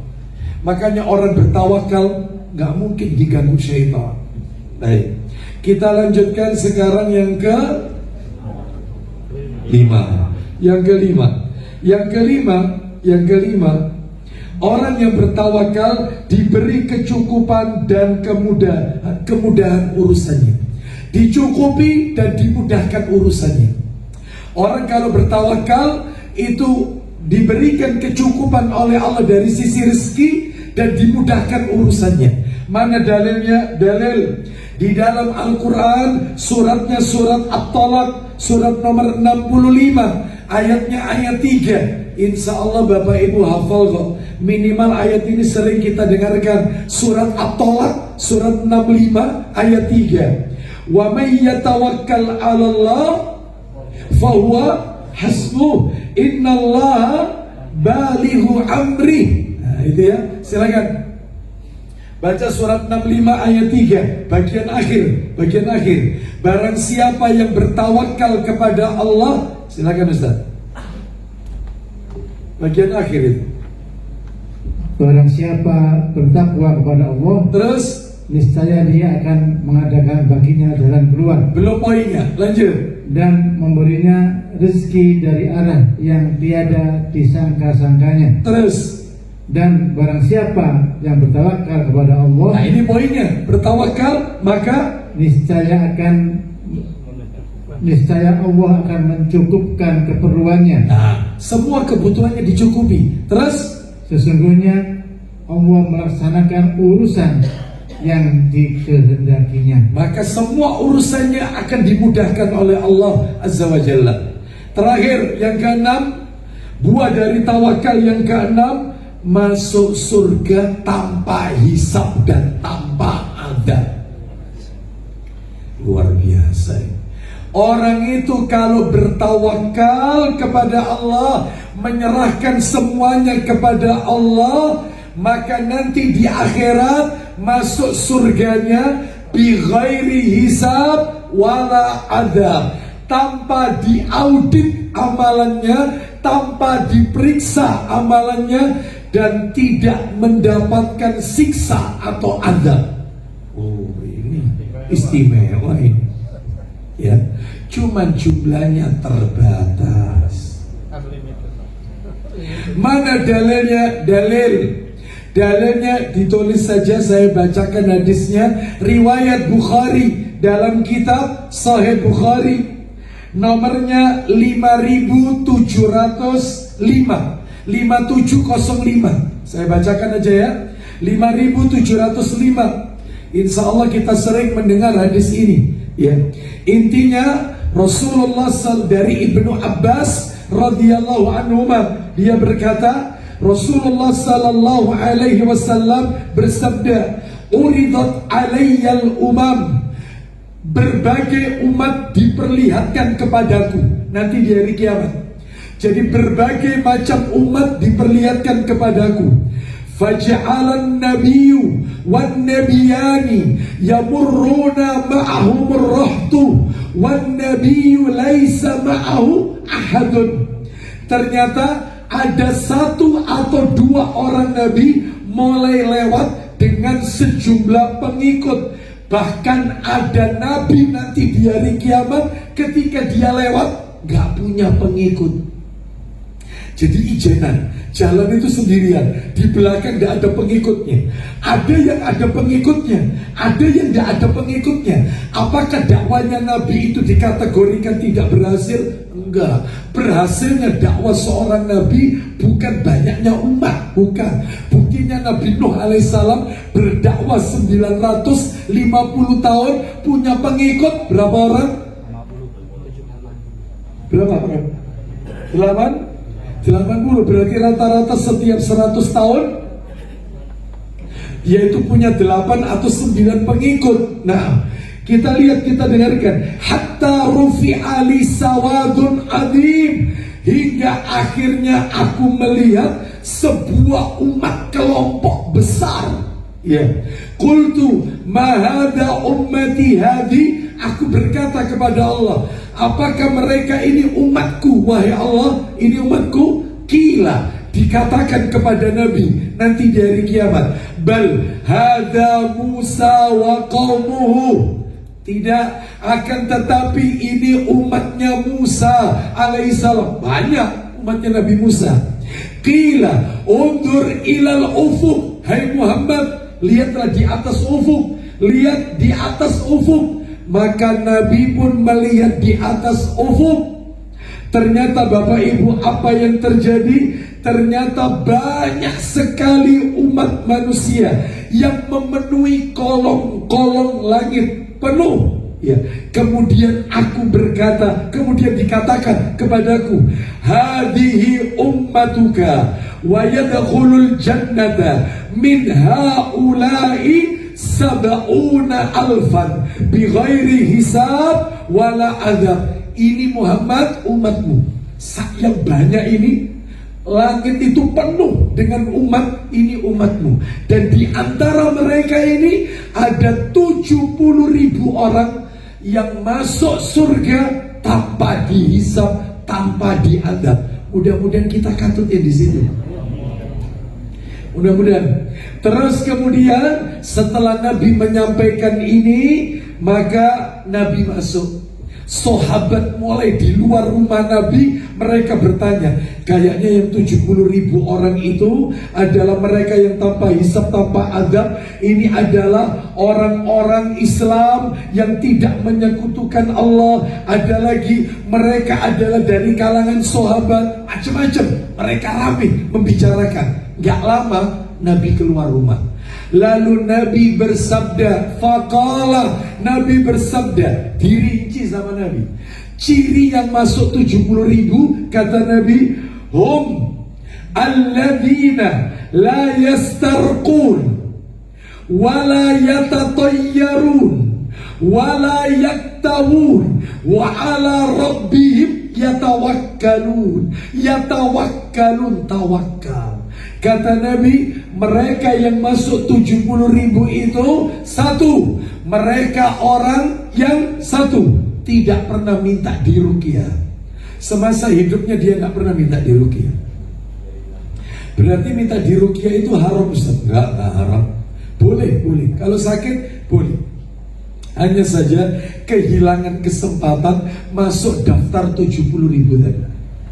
Makanya orang bertawakal gak mungkin diganggu syaitan. Baik, kita lanjutkan sekarang yang kelima. Yang kelima, orang yang bertawakal diberi kecukupan dan kemudahan urusannya. Dicukupi dan dimudahkan urusannya. Orang kalau bertawakal itu diberikan kecukupan oleh Allah dari sisi rezeki dan dimudahkan urusannya. Mana dalilnya? Dalil di dalam Al-Quran, suratnya surat At-Talaq, surat nomor 65. Ayatnya ayat 3. Insya Allah Bapak Ibu hafal kok. Minimal ayat ini sering kita dengarkan. Surat At-Talaq, surat 65 ayat 3. Wa may yatawakkal 'ala Allah fahuwa hasbuh, innallaha balighu amri. Nah, itu ya. Silakan baca surat 65 ayat 3 bagian akhir. Barang siapa yang bertawakal kepada Allah, silakan Ustaz. Bagian akhir itu. Barang siapa bertakwa kepada Allah, Terus niscaya dia akan mengadakan baginya jalan keluar. belum poinnya, lanjut. Dan memberinya rezeki dari arah yang tiada disangka-sangkanya. Terus. Dan barang siapa yang bertawakal kepada Allah, Nah ini poinnya. Bertawakal maka niscaya Allah akan mencukupkan keperluannya. nah, semua kebutuhannya dicukupi. Terus Sesungguhnya Allah melaksanakan urusan yang dikehendakinya. maka semua urusannya akan dimudahkan oleh Allah Azza wa Jalla. Terakhir, yang keenam, buah dari tawakal yang keenam, masuk surga tanpa hisab dan tanpa adab. Luar biasa. Orang itu kalau bertawakal kepada Allah, menyerahkan semuanya kepada Allah, maka nanti di akhirat masuk surganya bi ghairi hisab wala adab, tanpa diaudit amalannya, tanpa diperiksa amalannya, dan tidak mendapatkan siksa atau adab. Oh, ini istimewa ini. Ya, cuman jumlahnya terbatas. Mana dalilnya? Dalilnya ditulis saja, saya bacakan hadisnya. Riwayat Bukhari dalam kitab Sahih Bukhari, nomornya 5705, 5705. Saya bacakan aja ya. 5705. Insya Allah kita sering mendengar hadis ini. Ya, intinya Rasulullah dari Ibnu Abbas radhiyallahu anhu, dia berkata, Rasulullah sallallahu alaihi wasallam bersabda, "Uridat alayyal umam." Berbagai umat diperlihatkan kepadaku nanti di hari kiamat. Jadi berbagai macam umat diperlihatkan kepadaku. Faja'alan nabiyyu wan nabiyani yamurruna ma'ahumur rahtu wan nabiyyu laisa ma'ahu ahadun. Ternyata ada satu atau dua orang nabi mulai lewat dengan sejumlah pengikut. Bahkan ada nabi nanti di hari kiamat ketika dia lewat gak punya pengikut. Jadi ijenan, jalan itu sendirian, di belakang gak ada pengikutnya. Ada yang ada pengikutnya, ada yang gak ada pengikutnya. Apakah dakwanya nabi itu dikategorikan tidak berhasil? Enggak. Berhasilnya dakwah seorang nabi bukan banyaknya umat, bukan. Buktinya Nabi Nuh alaihissalam berdakwah 950 tahun, punya pengikut berapa orang? Berapa orang? 80, berarti rata-rata setiap 100 tahun yaitu punya 8 atau 9 pengikut. Nah, kita lihat, kita dengarkan. Hatta rufi'ali sawadun adim, hingga akhirnya aku melihat sebuah umat kelompok besar. Ya, qultu ma hada ummati hadi, aku berkata kepada Allah, apakah mereka ini umatku? Wahai Allah, ini umatku? Kila, dikatakan kepada Nabi nanti di hari kiamat, bal hada Musa wa qaumuhu, tidak, akan tetapi ini umatnya Musa alaihissalam. Banyak umatnya Nabi Musa. Qila undur ilal ufuk, hai Muhammad, lihatlah di atas ufuk, lihat di atas ufuk. Maka Nabi pun melihat di atas ufuk. Ternyata Bapak Ibu, apa yang terjadi? Ternyata banyak sekali umat manusia yang memenuhi kolong-kolong langit penuh. Ya, kemudian aku berkata, kemudian dikatakan kepadaku, hadihi ummatuka wa yadkhulul jannata min haula'i sab'una alfan bighairi hisab wala adab. Ini Muhammad umatmu. Yang banyak ini, langit itu penuh dengan umat, ini umatmu. Dan di antara mereka ini ada 70.000 orang yang masuk surga tanpa dihisab, tanpa diadab. Mudah-mudahan kita katutnya di situ. Mudah-mudahan. Terus kemudian setelah Nabi menyampaikan ini, maka Nabi masuk. Sahabat mulai di luar rumah Nabi, mereka bertanya, kayaknya yang 70.000 orang itu adalah mereka yang tanpa hisab, tanpa adab. Ini adalah orang-orang Islam yang tidak menyekutukan Allah. Ada lagi, mereka adalah dari kalangan sahabat, macam-macam. Mereka ramai membicarakan. Gak lama Nabi keluar rumah. Lalu Nabi bersabda, faqala, Nabi bersabda, dirinci sama Nabi. Ciri yang masuk 70.000, kata Nabi, hum alladzina la yastarqun wala yatatayyarun wala yaktawun wa ala rabbihim yatawakkalun. Yatawakkalun, tawakal. Kata Nabi, mereka yang masuk 70.000 itu, satu, mereka orang yang satu, tidak pernah minta diruqyah. Semasa hidupnya dia gak pernah minta diruqyah. Berarti minta diruqyah itu haram, Ustaz? Enggak haram. Boleh. Kalau sakit, boleh. Hanya saja kehilangan kesempatan masuk daftar 70.000 tadi.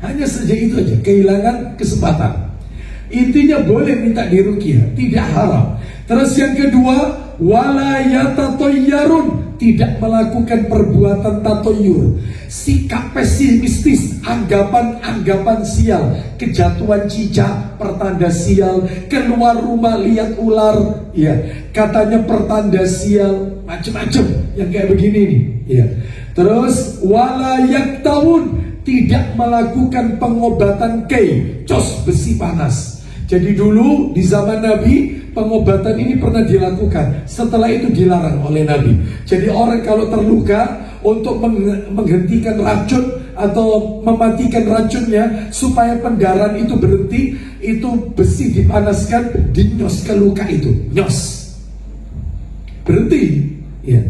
Hanya saja itu aja, kehilangan kesempatan. Intinya boleh minta diruqyah, tidak haram. Terus yang kedua, wala yatatayyarun, tidak melakukan perbuatan tatoyur, sikap pesimistis, anggapan-anggapan sial, kejatuhan cicak, pertanda sial, keluar rumah lihat ular, ya, katanya pertanda sial, macam-macam yang kayak begini nih, ya. Terus wala yaktawun, tidak melakukan pengobatan cos besi panas. Jadi dulu di zaman Nabi pengobatan ini pernah dilakukan. Setelah itu dilarang oleh Nabi. Jadi orang kalau terluka, untuk menghentikan racun atau mematikan racunnya supaya pendarahan itu berhenti, itu besi dipanaskan, dinyos ke luka itu, nyos, berhenti. Ya.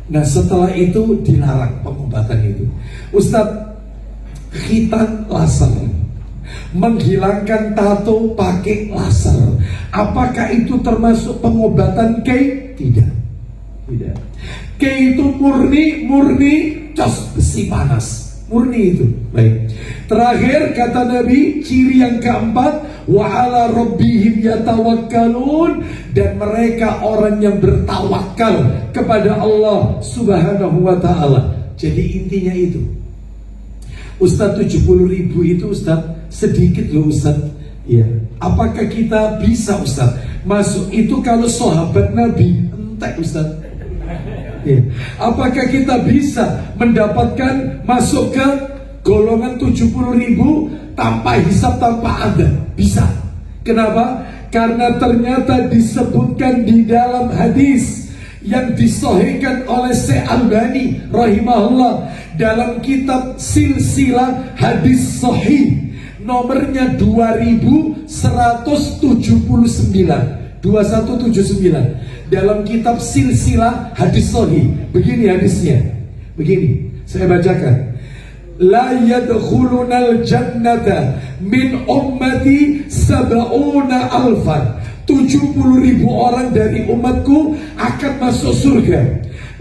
Nah setelah itu dilarang pengobatan itu. Ustadz, khitan laser, menghilangkan tato pakai laser, apakah itu termasuk pengobatan K? Tidak. K itu murni cos besi panas, murni itu. Baik. Terakhir kata Nabi, ciri yang keempat, wa ala rabbihim yatawakkalun, dan mereka orang yang bertawakal kepada Allah Subhanahu wa taala. Jadi intinya itu, Ustadz 70.000 itu Ustadz sedikit loh Ustadz. Iya. Apakah kita bisa Ustadz masuk itu kalau sahabat Nabi entek Ustadz? Iya. Apakah kita bisa mendapatkan masuk ke golongan 70.000 tanpa hisab, tanpa adab? Bisa. Kenapa? Karena ternyata disebutkan di dalam hadis yang disahihkan oleh Syekh Albani rahimahullah dalam kitab Silsilah Hadis Sahih nomornya 2179 dalam kitab Silsilah Hadis Sahih. Begini hadisnya, begini saya bacakan. La yadkhulunal jannata min ummati sab'una alfan. 70.000 orang dari umatku akan masuk surga.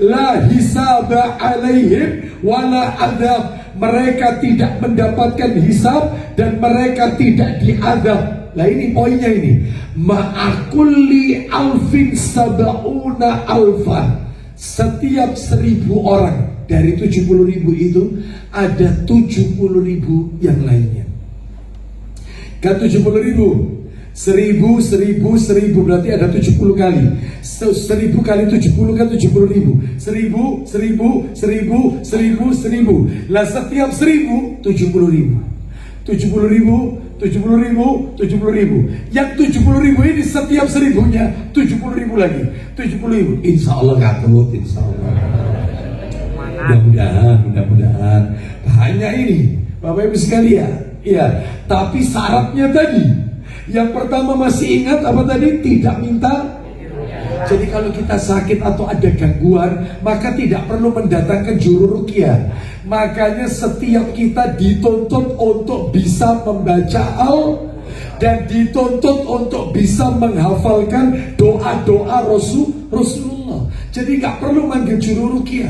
La hisaba alaihim wala adab. Mereka tidak mendapatkan hisab dan mereka tidak diadab. Nah ini poinnya ini. Ma'akulli alfin sab'una alfan. Setiap 1.000 orang dari 70.000 itu ada 70.000 yang lainnya. Kan 70.000 1000 berarti ada 70 kali. 1000 kali 70 kan 70.000. 1000 Lah setiap 1000 70.000. 70.000. Yang 70.000 ini setiap 1000-nya 70.000 lagi. 70.000. Insya Allah katut, insya Allah. Mudah-mudahan. Hanya ini, Bapak Ibu sekalian. Iya, tapi syaratnya tadi. Yang pertama masih ingat apa tadi? Tidak minta. Jadi kalau kita sakit atau ada gangguan, maka tidak perlu mendatangkan juru ruqyah. Makanya setiap kita dituntut untuk bisa membaca dan dituntut untuk bisa menghafalkan doa-doa Rasulullah. Jadi nggak perlu manggil juru ruqyah.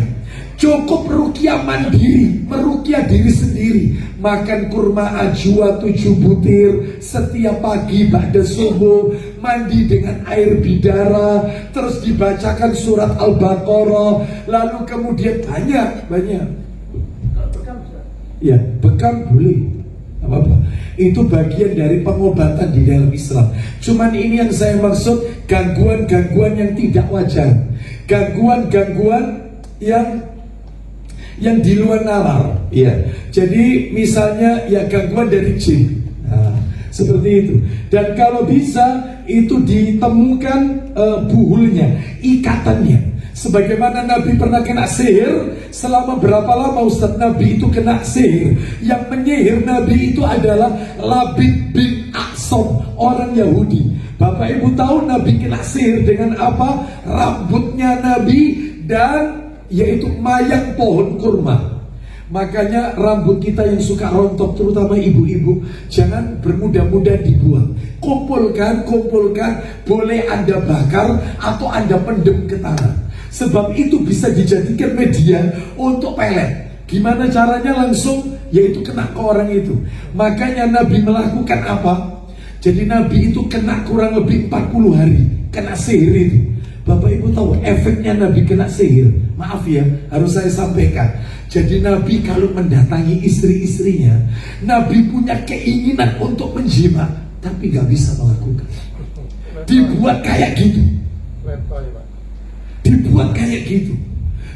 Cukup ruqyah mandiri, meruqyah diri sendiri. Makan kurma ajwa 7 butir setiap pagi ba'da subuh, mandi dengan air bidara, terus dibacakan surat Al-Baqarah, lalu kemudian banyak. Ya, bekam boleh, apa-apa. Itu bagian dari pengobatan di dalam Islam. Cuman ini yang saya maksud, gangguan-gangguan yang tidak wajar, gangguan-gangguan yang di luar nalar, ya. Jadi misalnya ya gangguan dari jin, seperti itu. Dan kalau bisa itu ditemukan buhulnya, ikatannya. Sebagaimana Nabi pernah kena sihir, selama berapa lama Ustaz Nabi itu kena sihir? Yang menyihir Nabi itu adalah Labid bin Aqsam, orang Yahudi. Bapak Ibu tahu Nabi kena sihir dengan apa? Rambutnya Nabi dan yaitu mayang pohon kurma. Makanya rambut kita yang suka rontok, terutama ibu-ibu, jangan bermudah-mudah dibuang. Kumpulkan, boleh Anda bakar atau Anda pendem ke tanah. Sebab itu bisa dijadikan media untuk pelet. Gimana caranya? Langsung yaitu kena ke orang itu. Makanya Nabi melakukan apa? Jadi Nabi itu kena kurang lebih 40 hari kena sihir itu. Bapak Ibu tahu efeknya Nabi kena sihir. Maaf ya, harus saya sampaikan. Jadi Nabi kalau mendatangi istri-istrinya, Nabi punya keinginan untuk menjima, tapi gak bisa melakukan. Dibuat kayak gitu.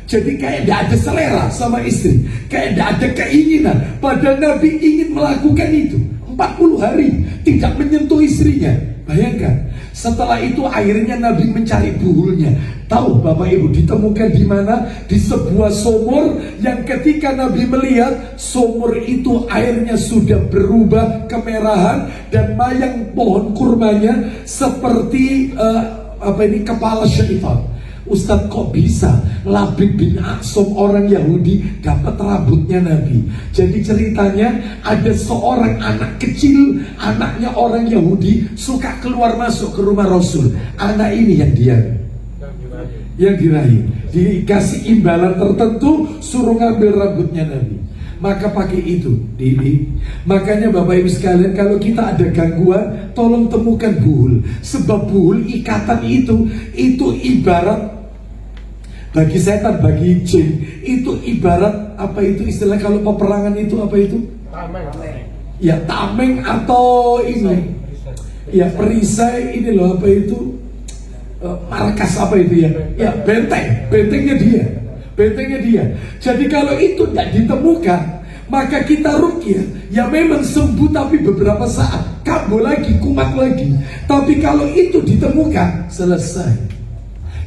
Jadi kayak gak ada selera sama istri, kayak gak ada keinginan. Padahal Nabi ingin melakukan itu 40 hari tidak menyentuh istrinya. Bayangkan. Setelah itu akhirnya Nabi mencari buhulnya. Tahu Bapak Ibu ditemukan di mana? Di sebuah sumur yang ketika Nabi melihat sumur itu airnya sudah berubah kemerahan dan mayang pohon kurmanya seperti kepala syaitan. Ustadz kok bisa Labid bin Aqsam orang Yahudi dapat rambutnya Nabi? Jadi ceritanya ada seorang anak kecil, anaknya orang Yahudi, suka keluar masuk ke rumah Rasul. Anak ini yang diraih, dikasih imbalan tertentu, suruh ngambil rambutnya Nabi. Maka pakai itu. Makanya Bapak Ibu sekalian, kalau kita ada gangguan, tolong temukan buhul. Sebab buhul ikatan itu ibarat bagi setan, bagi jin itu ibarat apa itu istilah kalau peperangan itu apa itu? Ya tameng atau ini ya perisai ini loh apa itu markas apa itu ya? Ya bentengnya dia. Jadi kalau itu tidak ditemukan, maka kita ruqyah ya memang sembuh tapi beberapa saat kambuh lagi, kumat lagi. Tapi kalau itu ditemukan selesai.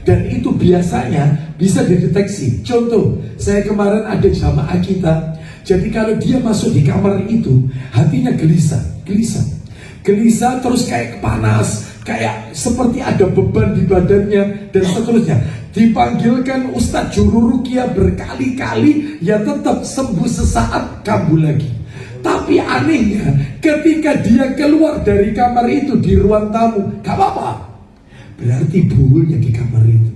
Dan itu biasanya bisa dideteksi. Contoh, saya kemarin ada jamaah kita. Jadi kalau dia masuk di kamar itu, hatinya gelisah terus kayak panas, kayak seperti ada beban di badannya dan seterusnya. Dipanggilkan Ustadz Juru Ruqyah berkali-kali, ya tetap sembuh sesaat, kambuh lagi. Tapi anehnya, ketika dia keluar dari kamar itu di ruang tamu, gak apa-apa. Berarti buhulnya di kamar itu.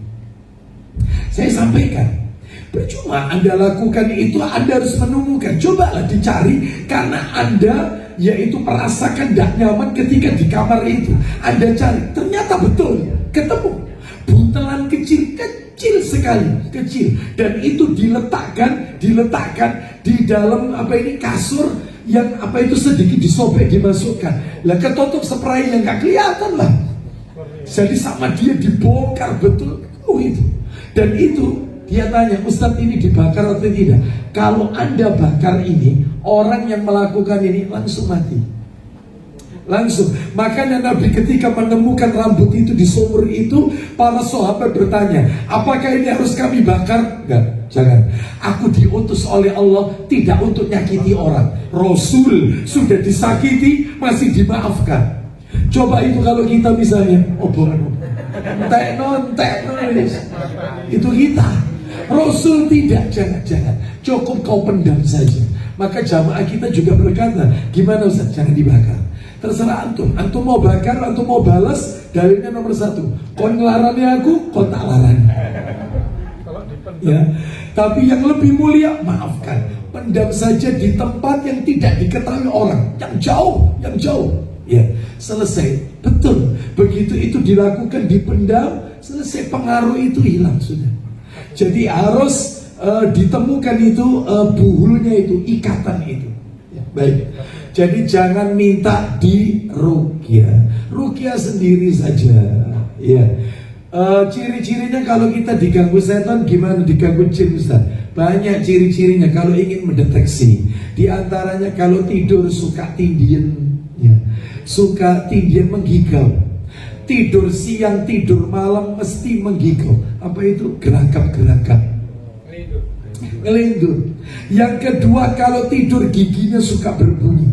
Saya sampaikan, percuma Anda lakukan itu, Anda harus menemukan. Cobalah dicari, karena Anda yaitu merasakan tidak nyaman ketika di kamar itu. Anda cari, ternyata betul ketemu buntelan kecil sekali, dan itu diletakkan di dalam kasur yang sedikit disobek, dimasukkan. Lah ketutup spray yang gak kelihatan lah. Jadi sama dia dibongkar betul itu. Dan itu dia tanya, Ustadz ini dibakar atau tidak? Kalau Anda bakar ini, orang yang melakukan ini langsung mati. Langsung. Makanya Nabi ketika menemukan rambut itu di sumur itu, para sahabat bertanya, apakah ini harus kami bakar? Enggak, jangan. Aku diutus oleh Allah tidak untuk nyakiti orang. Rasul sudah disakiti masih dimaafkan. Coba itu kalau kita misalnya itu kita. Rasul tidak, jangan. Cukup kau pendam saja. Maka jamaah kita juga berkata, gimana Ustaz? Jangan dibakar. Terserah antum mau bakar, antum mau balas. Dalilnya nomor 1, kau ngelarani aku, kau tak larani. Ya, tapi yang lebih mulia, maafkan. Pendam saja di tempat yang tidak diketahui orang, yang jauh. Ya, selesai. Betul. Begitu itu dilakukan, dipendam, selesai, pengaruh itu hilang sudah. Jadi harus ditemukan itu buhulnya itu, ikatan itu. Ya, baik. Jadi jangan minta di ruqyah sendiri saja. Ya. Ciri-cirinya kalau kita diganggu setan gimana, diganggu jin Ustaz? Banyak ciri-cirinya kalau ingin mendeteksi. Di antaranya kalau tidur suka tindian, ya. Suka tindian, menggigau. Tidur siang, tidur malam mesti menggigau. Apa itu? Gerakap. Ngelindur. Yang kedua, kalau tidur giginya suka berbunyi.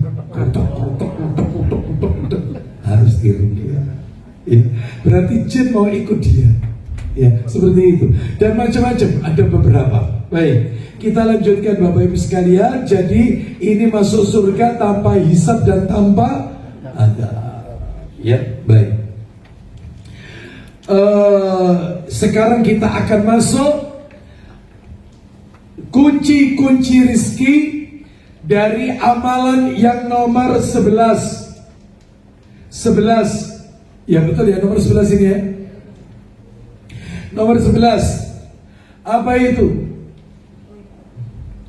Harus diruqyah. Ya. Berarti jin mau ikut dia. Ya, seperti itu. Dan macam-macam, ada beberapa. Baik, kita lanjutkan Bapak Ibu sekalian. Jadi ini masuk surga tanpa hisab dan tanpa ada. Ya, baik. Sekarang kita akan masuk kunci-kunci rizki dari amalan yang nomor 11. Ya betul ya, nomor 11 ini ya. Nomor 11. Apa itu?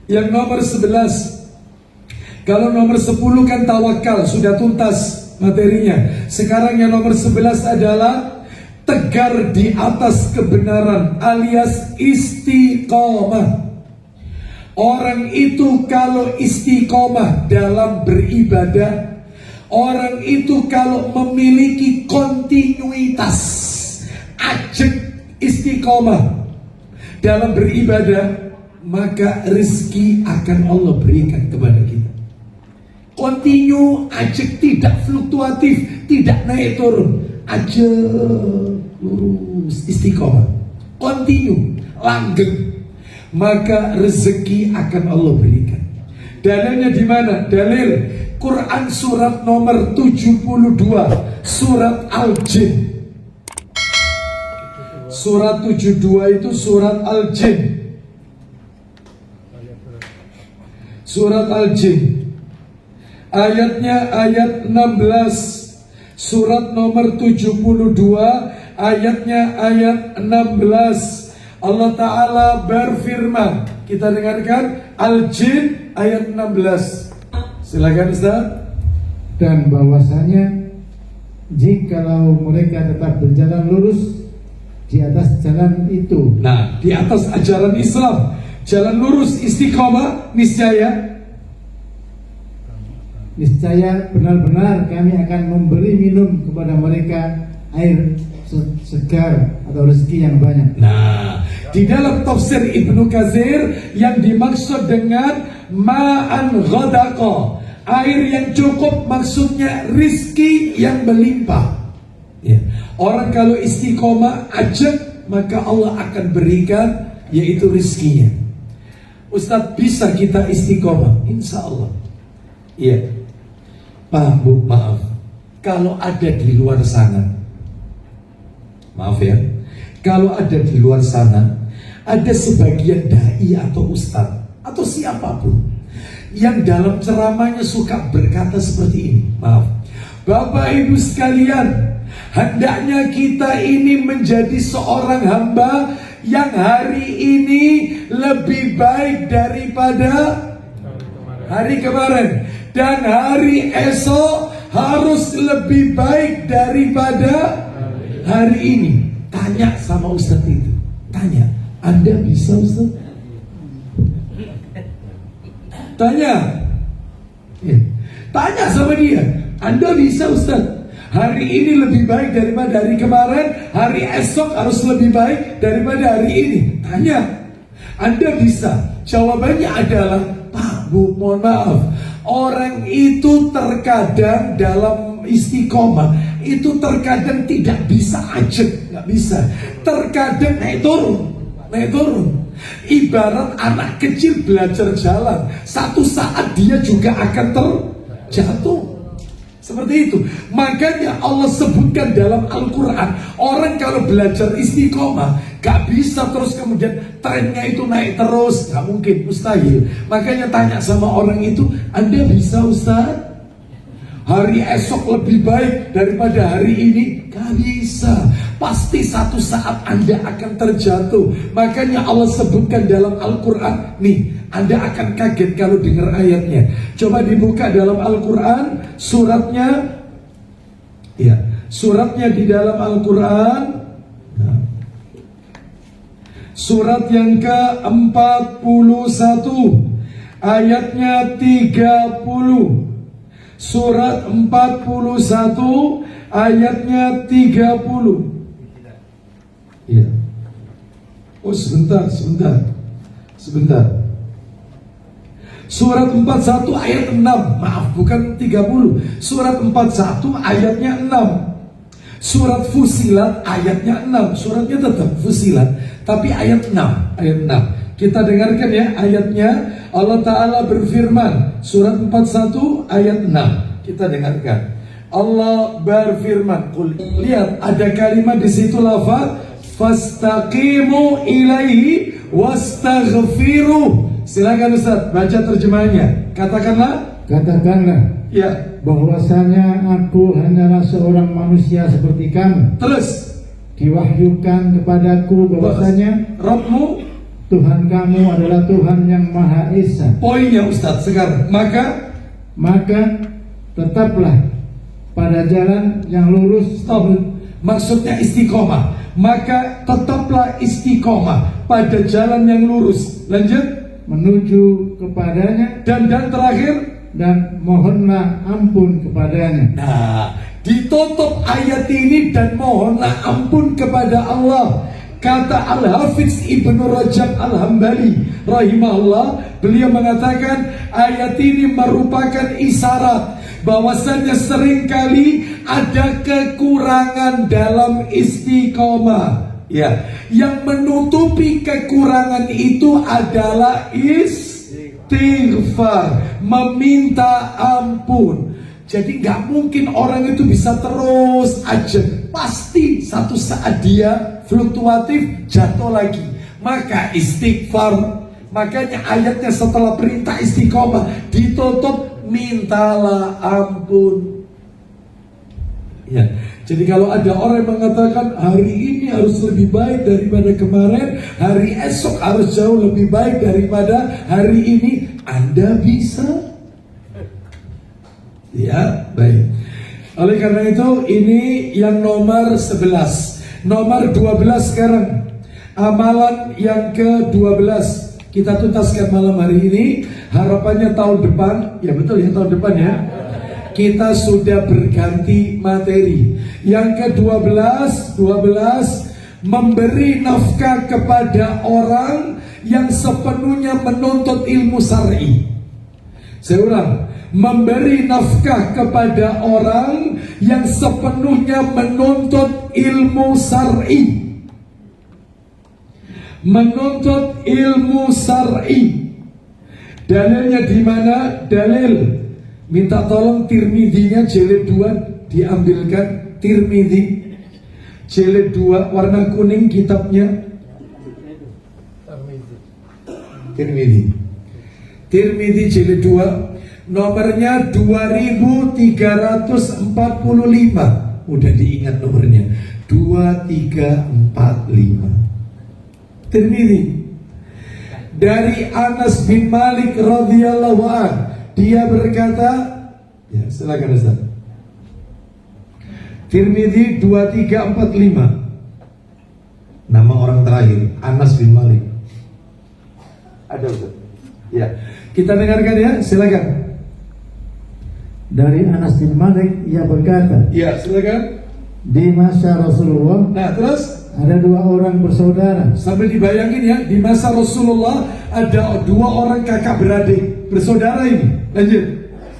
Yang nomor 11. Kalau nomor 10 kan tawakal, sudah tuntas materinya. Sekarang yang nomor 11 adalah tegar di atas kebenaran alias istiqomah. Orang itu kalau istiqomah dalam beribadah, orang itu kalau memiliki kontinuitas, ajak istiqomah dalam beribadah, maka rezeki akan Allah berikan kepada kita. Kontinu, ajak, tidak fluktuatif, tidak naik turun, ajak lurus, istiqomah, kontinu, langgeng, maka rezeki akan Allah berikan. Dalilnya di mana? Dalil Quran surat nomor 72, surat Al-Jin. Surat 72 itu surat Al-Jin. Surat Al-Jin. Ayatnya ayat 16. Surat nomor 72 ayatnya ayat 16. Allah Ta'ala berfirman, kita dengarkan Al-Jin ayat 16. Silakan Ustaz. Dan bahwasanya jikalau mereka tetap berjalan lurus di atas jalan itu, Nah, di atas ajaran Islam, jalan lurus istiqomah, niscaya benar-benar kami akan memberi minum kepada mereka air segar atau rezeki yang banyak. Nah, di dalam tafsir Ibnu Katsir yang dimaksud dengan ma'an ghadaqa, air yang cukup, maksudnya rizki yang melimpah. Ya. Orang kalau istiqomah ajak, maka Allah akan berikan yaitu rizkinya. Ustadz, bisa kita istiqomah? Insya Allah. Iya. Pak, Bu, maaf. Kalau ada di luar sana, maaf ya, kalau ada di luar sana, ada sebagian dai atau ustadz atau siapapun yang dalam ceramahnya suka berkata seperti ini, maaf, Bapak Ibu sekalian, hendaknya kita ini menjadi seorang hamba yang hari ini lebih baik daripada hari kemarin, dan hari esok harus lebih baik daripada hari ini. Tanya sama Ustadz itu, tanya, Anda bisa Ustadz? Tanya ya. Tanya sama dia, Anda bisa Ustadz? Hari ini lebih baik daripada hari kemarin, hari esok harus lebih baik daripada hari ini. Tanya, Anda bisa? Jawabannya adalah, Pak, Bu, mohon maaf, orang itu terkadang dalam istiqomah itu terkadang tidak bisa ajak, nggak bisa. Terkadang naik turun. Ibarat anak kecil belajar jalan, satu saat dia juga akan terjatuh. Seperti itu. Makanya Allah sebutkan dalam Al-Quran, orang kalau belajar istiqomah gak bisa terus kemudian trennya itu naik terus, gak mungkin, mustahil. Makanya tanya sama orang itu, Anda bisa Ustaz? Hari esok lebih baik daripada hari ini? Gak bisa. Pasti satu saat Anda akan terjatuh. Makanya Allah sebutkan dalam Al-Quran, nih, Anda akan kaget kalau dengar ayatnya. Coba dibuka dalam Al-Quran, suratnya, ya, suratnya di dalam Al-Quran, nah, surat yang ke-41, ayatnya 30. Surat 41 ayatnya 30. Ya. Oh, sebentar. Surat 41 ayat 6. Maaf, bukan 30. Surat 41 ayatnya 6. Surat Fusilat ayatnya 6. Suratnya tetap Fusilat, tapi ayat 6. Ayat 6. Kita dengarkan ya ayatnya. Allah Ta'ala berfirman, surat 41 ayat 6. Kita dengarkan. Allah berfirman, lihat ada kalimat di situ, lafaz fastaqimu ilaihi wastaghfiruh. Silakan Ustaz, baca terjemahannya. Katakanlah ya, bahwasanya aku hanyalah seorang manusia seperti kamu. Terus Diwahyukan kepadaku bahwasanya Rabbmu, Tuhan kamu adalah Tuhan yang Maha Esa. Poinnya Ustaz sekarang, maka tetaplah pada jalan yang lurus. Stop. Maksudnya istiqomah. Maka tetaplah istiqomah pada jalan yang lurus. Lanjut, menuju kepadanya, dan terakhir, dan mohonlah ampun kepadanya. Nah, ditutup ayat ini dan mohonlah ampun kepada Allah. Kata Al-Hafiz Ibnu Rajab Al-Hambali rahimahullah, beliau mengatakan ayat ini merupakan isyarat bahwasannya seringkali ada kekurangan dalam istiqomah. Ya, yang menutupi kekurangan itu adalah istighfar, meminta ampun. Jadi nggak mungkin orang itu bisa terus aja, pasti satu saat dia fluktuatif, jatuh lagi. Maka istighfar, makanya ayatnya setelah perintah istiqomah ditutup mintalah ampun. Ya, Jadi kalau ada orang yang mengatakan hari ini harus lebih baik daripada kemarin, hari esok harus jauh lebih baik daripada hari ini, Anda bisa. Ya, baik. Oleh karena itu ini yang nomor 11. Nomor 12 sekarang. Amalan yang ke-12 kita tuntaskan malam hari ini. Harapannya tahun depan, ya betul ya, tahun depan ya, kita sudah berganti materi. Yang ke-12, memberi nafkah kepada orang yang sepenuhnya menuntut ilmu syar'i. Saya ulang, memberi nafkah kepada orang yang sepenuhnya menuntut ilmu syar'i. Menuntut ilmu syar'i. Dalilnya di mana? Dalil, minta tolong Tirmidzi-nya jilid 2 diambilkan. Tirmidzi jilid 2 warna kuning kitabnya. Tirmidzi jilid 2 nomornya 2345. Udah diingat nomornya 2345. Tirmidzi dari Anas bin Malik radhiyallahu anhu, dia berkata, ya silakan Ustaz. Tirmidzi 2345. Nama orang terakhir Anas bin Malik. Ada Ustaz? Ya, kita dengarkan ya, silakan. Dari Anas bin Malik, ia berkata, Ya, silakan. di masa Rasulullah Nah, terus ada dua orang bersaudara. sambil dibayangin ya, di masa Rasulullah ada dua orang kakak beradik bersaudara ini. Lanjut.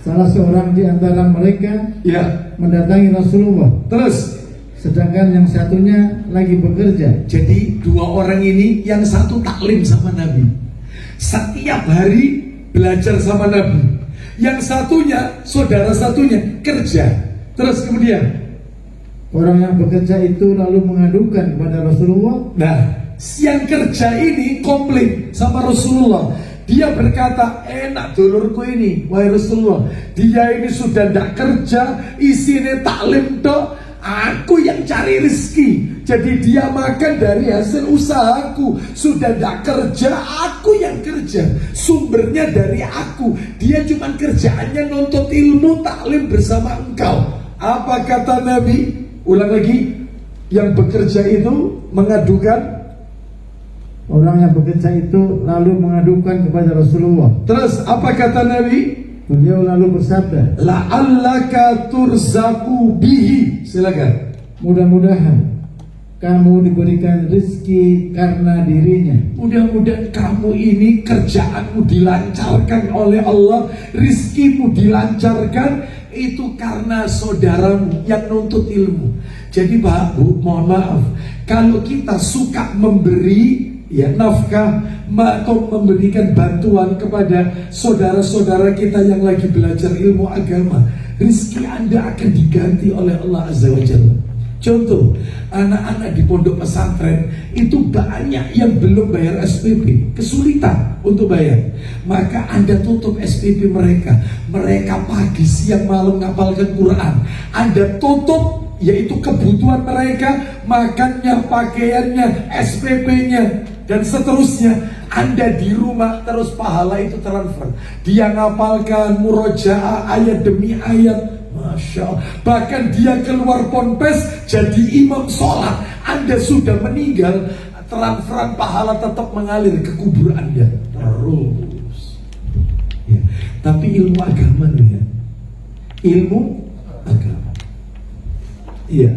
Salah seorang di antara mereka Ya, mendatangi Rasulullah, terus. sedangkan yang satunya lagi bekerja. Jadi dua orang ini, yang satu taklim sama Nabi, setiap hari belajar sama Nabi. Yang satunya, saudara satunya kerja. Terus kemudian, Orang yang bekerja itu lalu mengadukan kepada Rasulullah. nah, yang kerja ini komplain sama Rasulullah. Dia berkata, enak dulurku ini, wahai Rasulullah, dia ini sudah tidak kerja, isinya taklim toh, aku yang cari rezeki. Jadi dia makan dari hasil usahaku. Sudah tidak kerja, aku yang kerja. Sumbernya dari aku. Dia cuma kerjaannya nuntut ilmu taklim bersama engkau. Apa kata Nabi? Ulang lagi, yang bekerja itu mengadukan. Orang yang bekerja itu lalu mengadukan kepada Rasulullah. Terus apa kata Nabi? Beliau lalu bersabda, La'allaka turzaku bihi. Silakan. mudah-mudahan kamu diberikan rezeki karena dirinya. Mudah-mudahan kamu ini kerjaanmu dilancarkan oleh Allah, rizkimu dilancarkan, itu karena saudaramu yang nuntut ilmu. Jadi Pak, Bu, mohon maaf, kalau kita suka memberi ya nafkah atau memberikan bantuan kepada saudara-saudara kita yang lagi belajar ilmu agama, rizki Anda akan diganti oleh Allah Azza wa Jalla. Contoh, anak-anak di pondok pesantren itu banyak yang belum bayar SPP, kesulitan untuk bayar. Maka Anda tutup SPP mereka. Mereka pagi, siang, malam ngapalkan Quran. Anda tutup, yaitu kebutuhan mereka, makannya, pakaiannya, SPP-nya, dan seterusnya. Anda di rumah terus pahala itu transfer. Dia ngapalkan murojaah ayat demi ayat. Masya Allah. Bahkan dia keluar ponpes jadi imam sholat. Anda sudah meninggal, transferan pahala tetap mengalir ke kubur Anda terus ya. Tapi ilmu agama nih ya, ilmu agama, iya.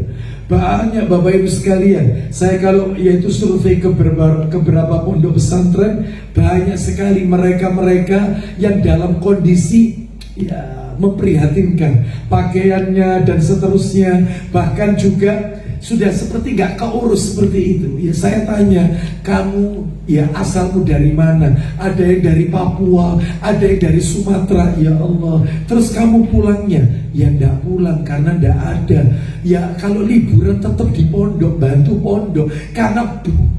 Banyak Bapak Ibu sekalian, saya kalau yaitu survei ke beberapa pondok pesantren, banyak sekali mereka-mereka yang dalam kondisi ya memprihatinkan, pakaiannya dan seterusnya, bahkan juga sudah seperti gak keurus seperti itu. Ya saya tanya, kamu ya asalmu dari mana? Ada yang dari Papua, ada yang dari Sumatera. Ya Allah, terus kamu pulangnya? Ya ndak pulang karena ndak ada. Ya kalau liburan tetap di pondok, bantu pondok, karena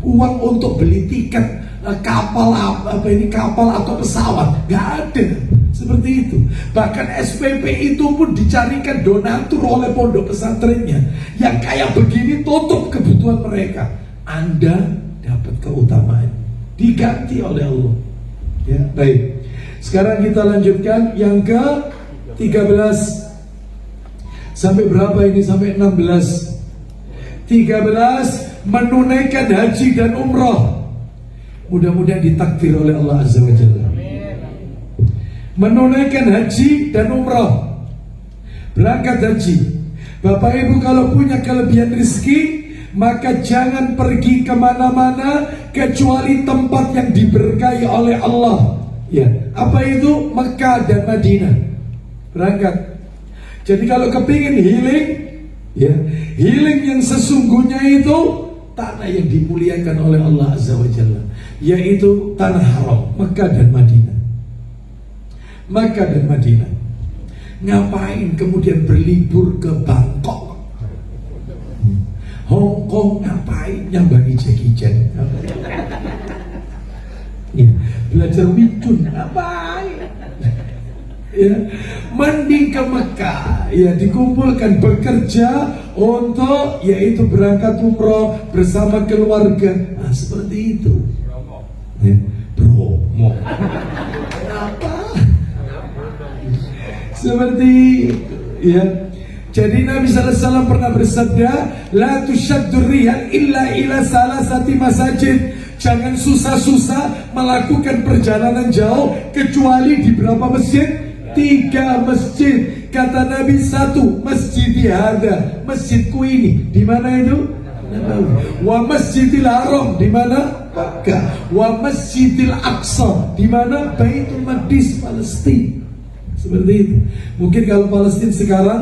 uang untuk beli tiket kapal kapal atau pesawat gak ada. Seperti itu. Bahkan SPP itu pun dicarikan donatur oleh pondok pesantrennya. Yang kayak begini tutup kebutuhan mereka. Anda dapat keutamaan, diganti oleh Allah. Ya, baik. Sekarang kita lanjutkan yang ke 13. Sampai berapa ini? Sampai 16. 13, menunaikan haji dan umrah. Mudah-mudahan ditakdir oleh Allah Azza wa Jalla. Menunaikan haji dan umrah, berangkat haji. Bapak Ibu kalau punya kelebihan rezeki, maka jangan pergi kemana-mana kecuali tempat yang diberkahi oleh Allah. Ya, apa itu? Mekah dan Madinah. Berangkat. Jadi kalau kepingin healing, ya, healing yang sesungguhnya itu tanah yang dimuliakan oleh Allah Azza wa Jalla, yaitu tanah haram, Mekah dan Madinah. Mekah dan Madinah. Ngapain kemudian berlibur ke Bangkok, Hong Kong? Ngapain nyambangi Jackie Chan? Ya, belajar wicun ngapain? Ya, mending ke Mekah, ya, dikumpulkan bekerja untuk yaitu berangkat umroh bersama keluarga. Nah, seperti itu. Ya, promo. Kenapa? Seperti itu, ya. Jadi Nabi SAW pernah bersabda, la tushaddur rihal illa ila salasati masajid. Jangan susah-susah melakukan perjalanan jauh kecuali di berapa masjid? 3 masjid. Kata Nabi, 1 masjid hada, masjidku ini. Di mana itu? Wa masjidil haram, di mana? Makkah. Wa masjidil aqsa, di mana? Baitul Maqdis, Palestina. Seperti itu. Mungkin kalau Palestina sekarang,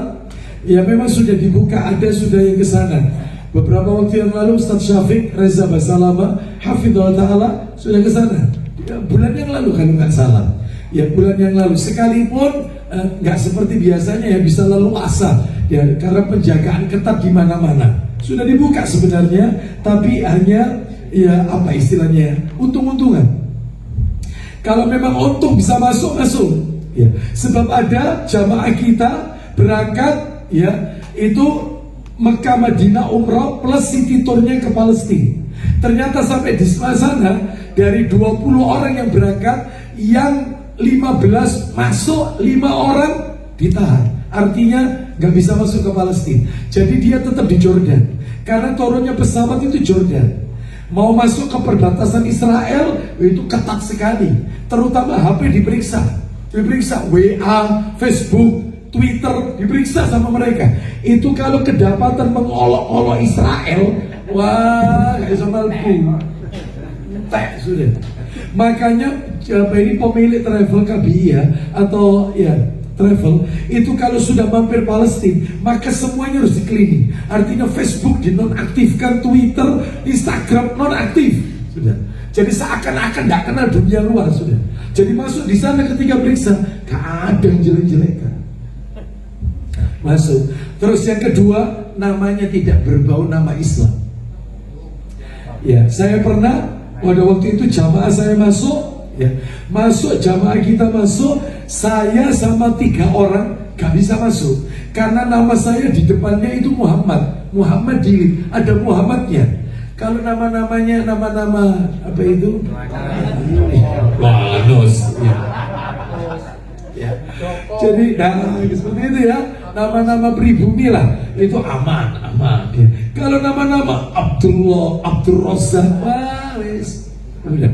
ya memang sudah dibuka, ada sudah yang ke sana. Beberapa waktu yang lalu Ustaz Syafiq Reza Basalama hafidhullah ta'ala sudah ke sana. Ya, bulan yang lalu kalau nggak salah. Ya, bulan yang lalu. Sekalipun nggak seperti biasanya ya, bisa leluasa ya, karena penjagaan ketat di mana-mana. Sudah dibuka sebenarnya, tapi hanya ya apa istilahnya, untung-untungan. Kalau memang untung bisa masuk. Ya, sebab ada jamaah kita berangkat ya, itu Mekah Madinah umrah plus city tournya ke Palestina. Ternyata sampai di sana dari 20 orang yang berangkat, yang 15 masuk, 5 orang ditahan. Artinya gak bisa masuk ke Palestina. Jadi dia tetap di Jordan. Karena turunnya pesawat itu Jordan. Mau masuk ke perbatasan Israel itu ketat sekali. Terutama HP diperiksa, WA, Facebook, Twitter diperiksa sama mereka. Itu kalau kedapatan mengolok-olok Israel, wah, gak bisa malpu. Entek sudah. Makanya ini pemilik travel KBI ya, atau ya travel itu kalau sudah mampir Palestina, maka semuanya harus di-cleaning. Artinya Facebook dinonaktifkan, Twitter, Instagram nonaktif sudah. Jadi seakan-akan tidak kenal dunia luar sudah. Jadi masuk di sana ketika periksa, gak ada yang jelek-jelekan. Masuk. Terus yang kedua, namanya tidak berbau nama Islam. Ya, saya pernah pada waktu itu jamaah saya masuk, ya, jamaah kita masuk, saya sama 3 orang gak bisa masuk karena nama saya di depannya itu Muhammad Dilip, ada Muhammadnya. Kalau nama-namanya nama-nama apa itu? Wanos. Ya. Jadi seperti itu ya, nama-nama pribumi lah, itu aman. Ya. Kalau nama-nama Abdullah, Abdul Razak, udah.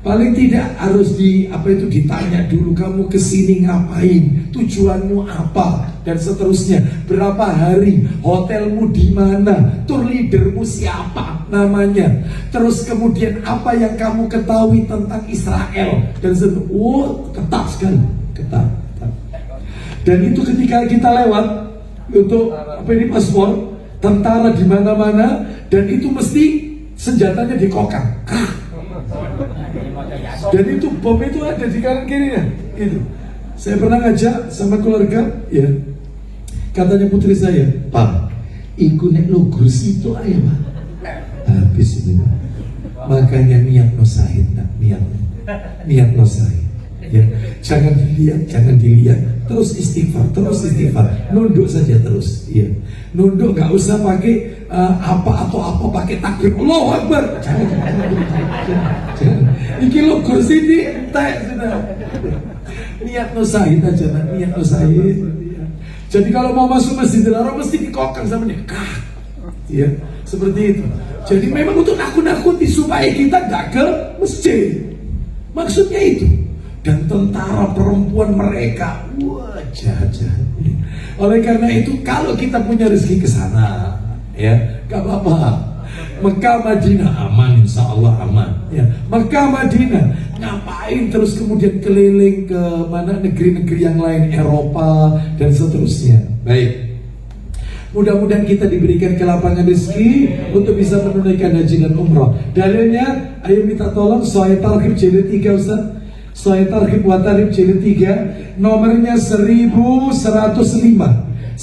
Paling tidak harus ditanya dulu, kamu kesini ngapain, tujuanmu apa, dan seterusnya. Berapa hari, hotelmu di mana, tour leadermu siapa namanya, terus kemudian apa yang kamu ketahui tentang Israel dan seterusnya. Oh, ketat sekali, ketat. Dan itu ketika kita lewat untuk paspor, tentara di mana-mana, dan itu mesti senjatanya dikokang. Dan itu bom itu ada di kanan kirinya. Gitu. Saya pernah ngajak sama keluarga, ya. Katanya putri saya, Pak, ikut nek lo kursi itu aja Pak. Habis itu. Makanya niat no sahid, niat no sahid. Ya, jangan dilihat, terus istighfar, nunduk saja terus. Ya, nunduk, nggak usah pakai apa pakai takbir Allahu Akbar. Jangan. Iki lo kursi di entek sudah. Niat nusahid aja, niat nusahid. Jadi kalau mau masuk Masjidil Haram mesti dikokang sama dia. Ya, seperti itu. Jadi memang untuk nakut-nakuti supaya kita nggak ke masjid. Maksudnya itu. Dan tentara perempuan mereka, wah jahat-jahat. Oleh karena itu kalau kita punya rezeki ke sana, ya gak apa-apa. Mekah Madinah aman, insya Allah aman. Ya, Mekah Madinah ngapain terus kemudian keliling ke mana negeri-negeri yang lain, Eropa dan seterusnya. Baik. Mudah-mudahan kita diberikan kelapangan rezeki untuk bisa menunaikan haji dan umrah. Dalilnya, ayo minta tolong Sahih Targhib jilid 3 Ustaz. Sahih Targhib wa Tarhib jilid 3, nomornya 1105. 1105.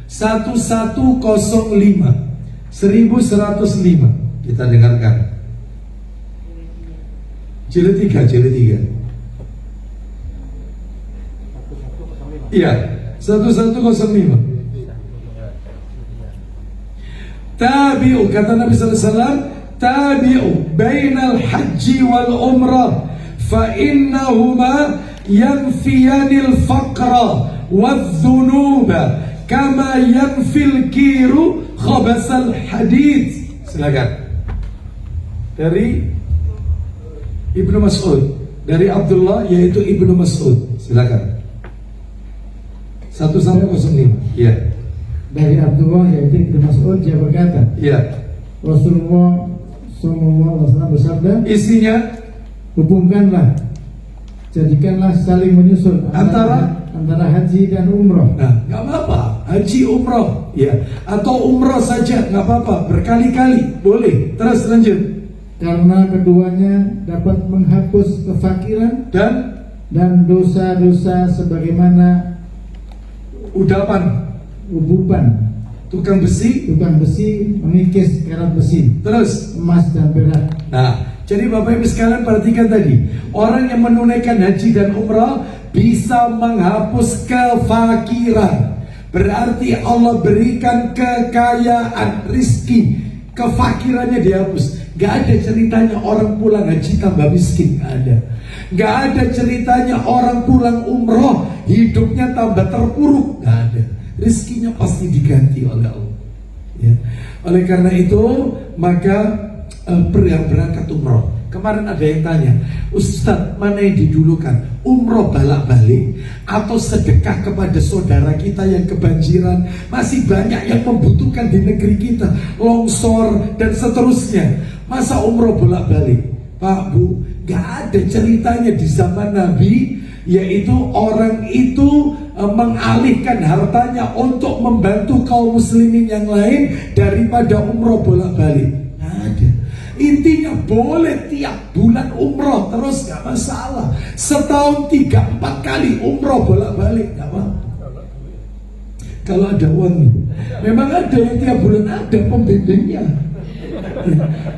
1105. Kita dengarkan. Jilid 3. Iya, 1105. Tabi'u, kata Nabi sallallahu alaihi wasallam, tabi'u bainal haji wal umrah fa innahuma yanfiyanil faqra wadh-dhunuba kama yanfil kiru khabasal hadid. Silakan. Dari Ibnu Mas'ud, dari Abdullah yaitu Ibnu Mas'ud. Silakan. 1105. Iya. Dari Abdullah yaitu Ibnu Mas'ud, dia berkata, Iya. Rasulullah SAW bersabda, Isinya hubungkanlah, jadikanlah saling menyusul antara haji dan umroh. Nah, nggak apa-apa, haji umroh, ya, atau umroh saja, nggak apa-apa, berkali-kali, boleh. Terus lanjut. Karena keduanya dapat menghapus kefakiran dan dosa-dosa sebagaimana ububan tukang besi mengikis karat besi, terus emas dan perak. Nah, jadi Bapak Ibu sekalian perhatikan tadi, orang yang menunaikan haji dan umrah bisa menghapus kefakiran. Berarti Allah berikan kekayaan, rizki, kefakirannya dihapus. Gak ada ceritanya orang pulang haji tambah miskin, gak ada. Gak ada ceritanya orang pulang umroh hidupnya tambah terpuruk, gak ada. Rizkinya pasti diganti oleh Allah. Ya. Oleh karena itu maka yang berangkat umroh, kemarin ada yang tanya, Ustadz mana yang didulukan, umroh balak-balik atau sedekah kepada saudara kita yang kebanjiran? Masih banyak yang membutuhkan di negeri kita, longsor dan seterusnya. Masa umroh bolak-balik? Pak Bu, gak ada ceritanya di zaman Nabi, yaitu orang itu mengalihkan hartanya untuk membantu kaum muslimin yang lain daripada umroh bolak-balik. Gak ada. Intinya boleh tiap bulan umroh terus, gak masalah. Setahun 3-4 kali umroh bolak-balik, gak apa-apa. Kalau ada uang, memang ada yang tiap bulan ada pembimbingnya,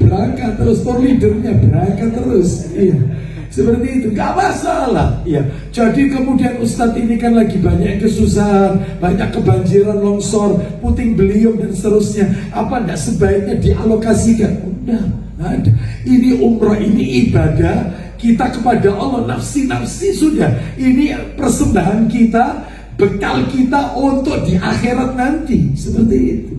berangkat terus, tour leadernya berangkat terus, iya. Seperti itu, gak masalah. Ya, jadi kemudian Ustadz ini kan lagi banyak kesusahan, banyak kebanjiran, longsor, puting beliung dan seterusnya. Apa enggak sebaiknya dialokasikan? Udah, ada. Ini umrah, ini ibadah kita kepada Allah, nafsi sudah. Ini persembahan kita, bekal kita untuk di akhirat nanti. Seperti itu.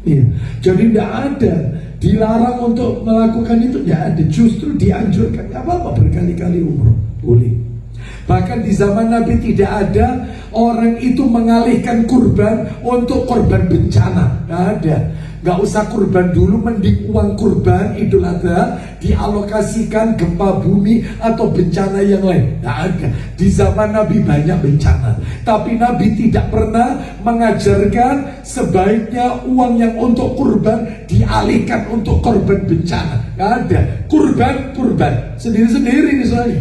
Iya, jadi tidak ada dilarang untuk melakukan itu, tidak ada, justru dianjurkan. Gak apa-apa berkali-kali umroh, boleh. Bahkan di zaman Nabi tidak ada orang itu mengalihkan kurban untuk korban bencana, gak ada. Gak usah kurban dulu, mending uang kurban Idul Adha dialokasikan gempa bumi atau bencana yang lain. Gak ada. Di zaman Nabi banyak bencana, tapi Nabi tidak pernah mengajarkan sebaiknya uang yang untuk kurban dialihkan untuk korban bencana. Gak ada. Kurban sendiri-sendiri misalnya.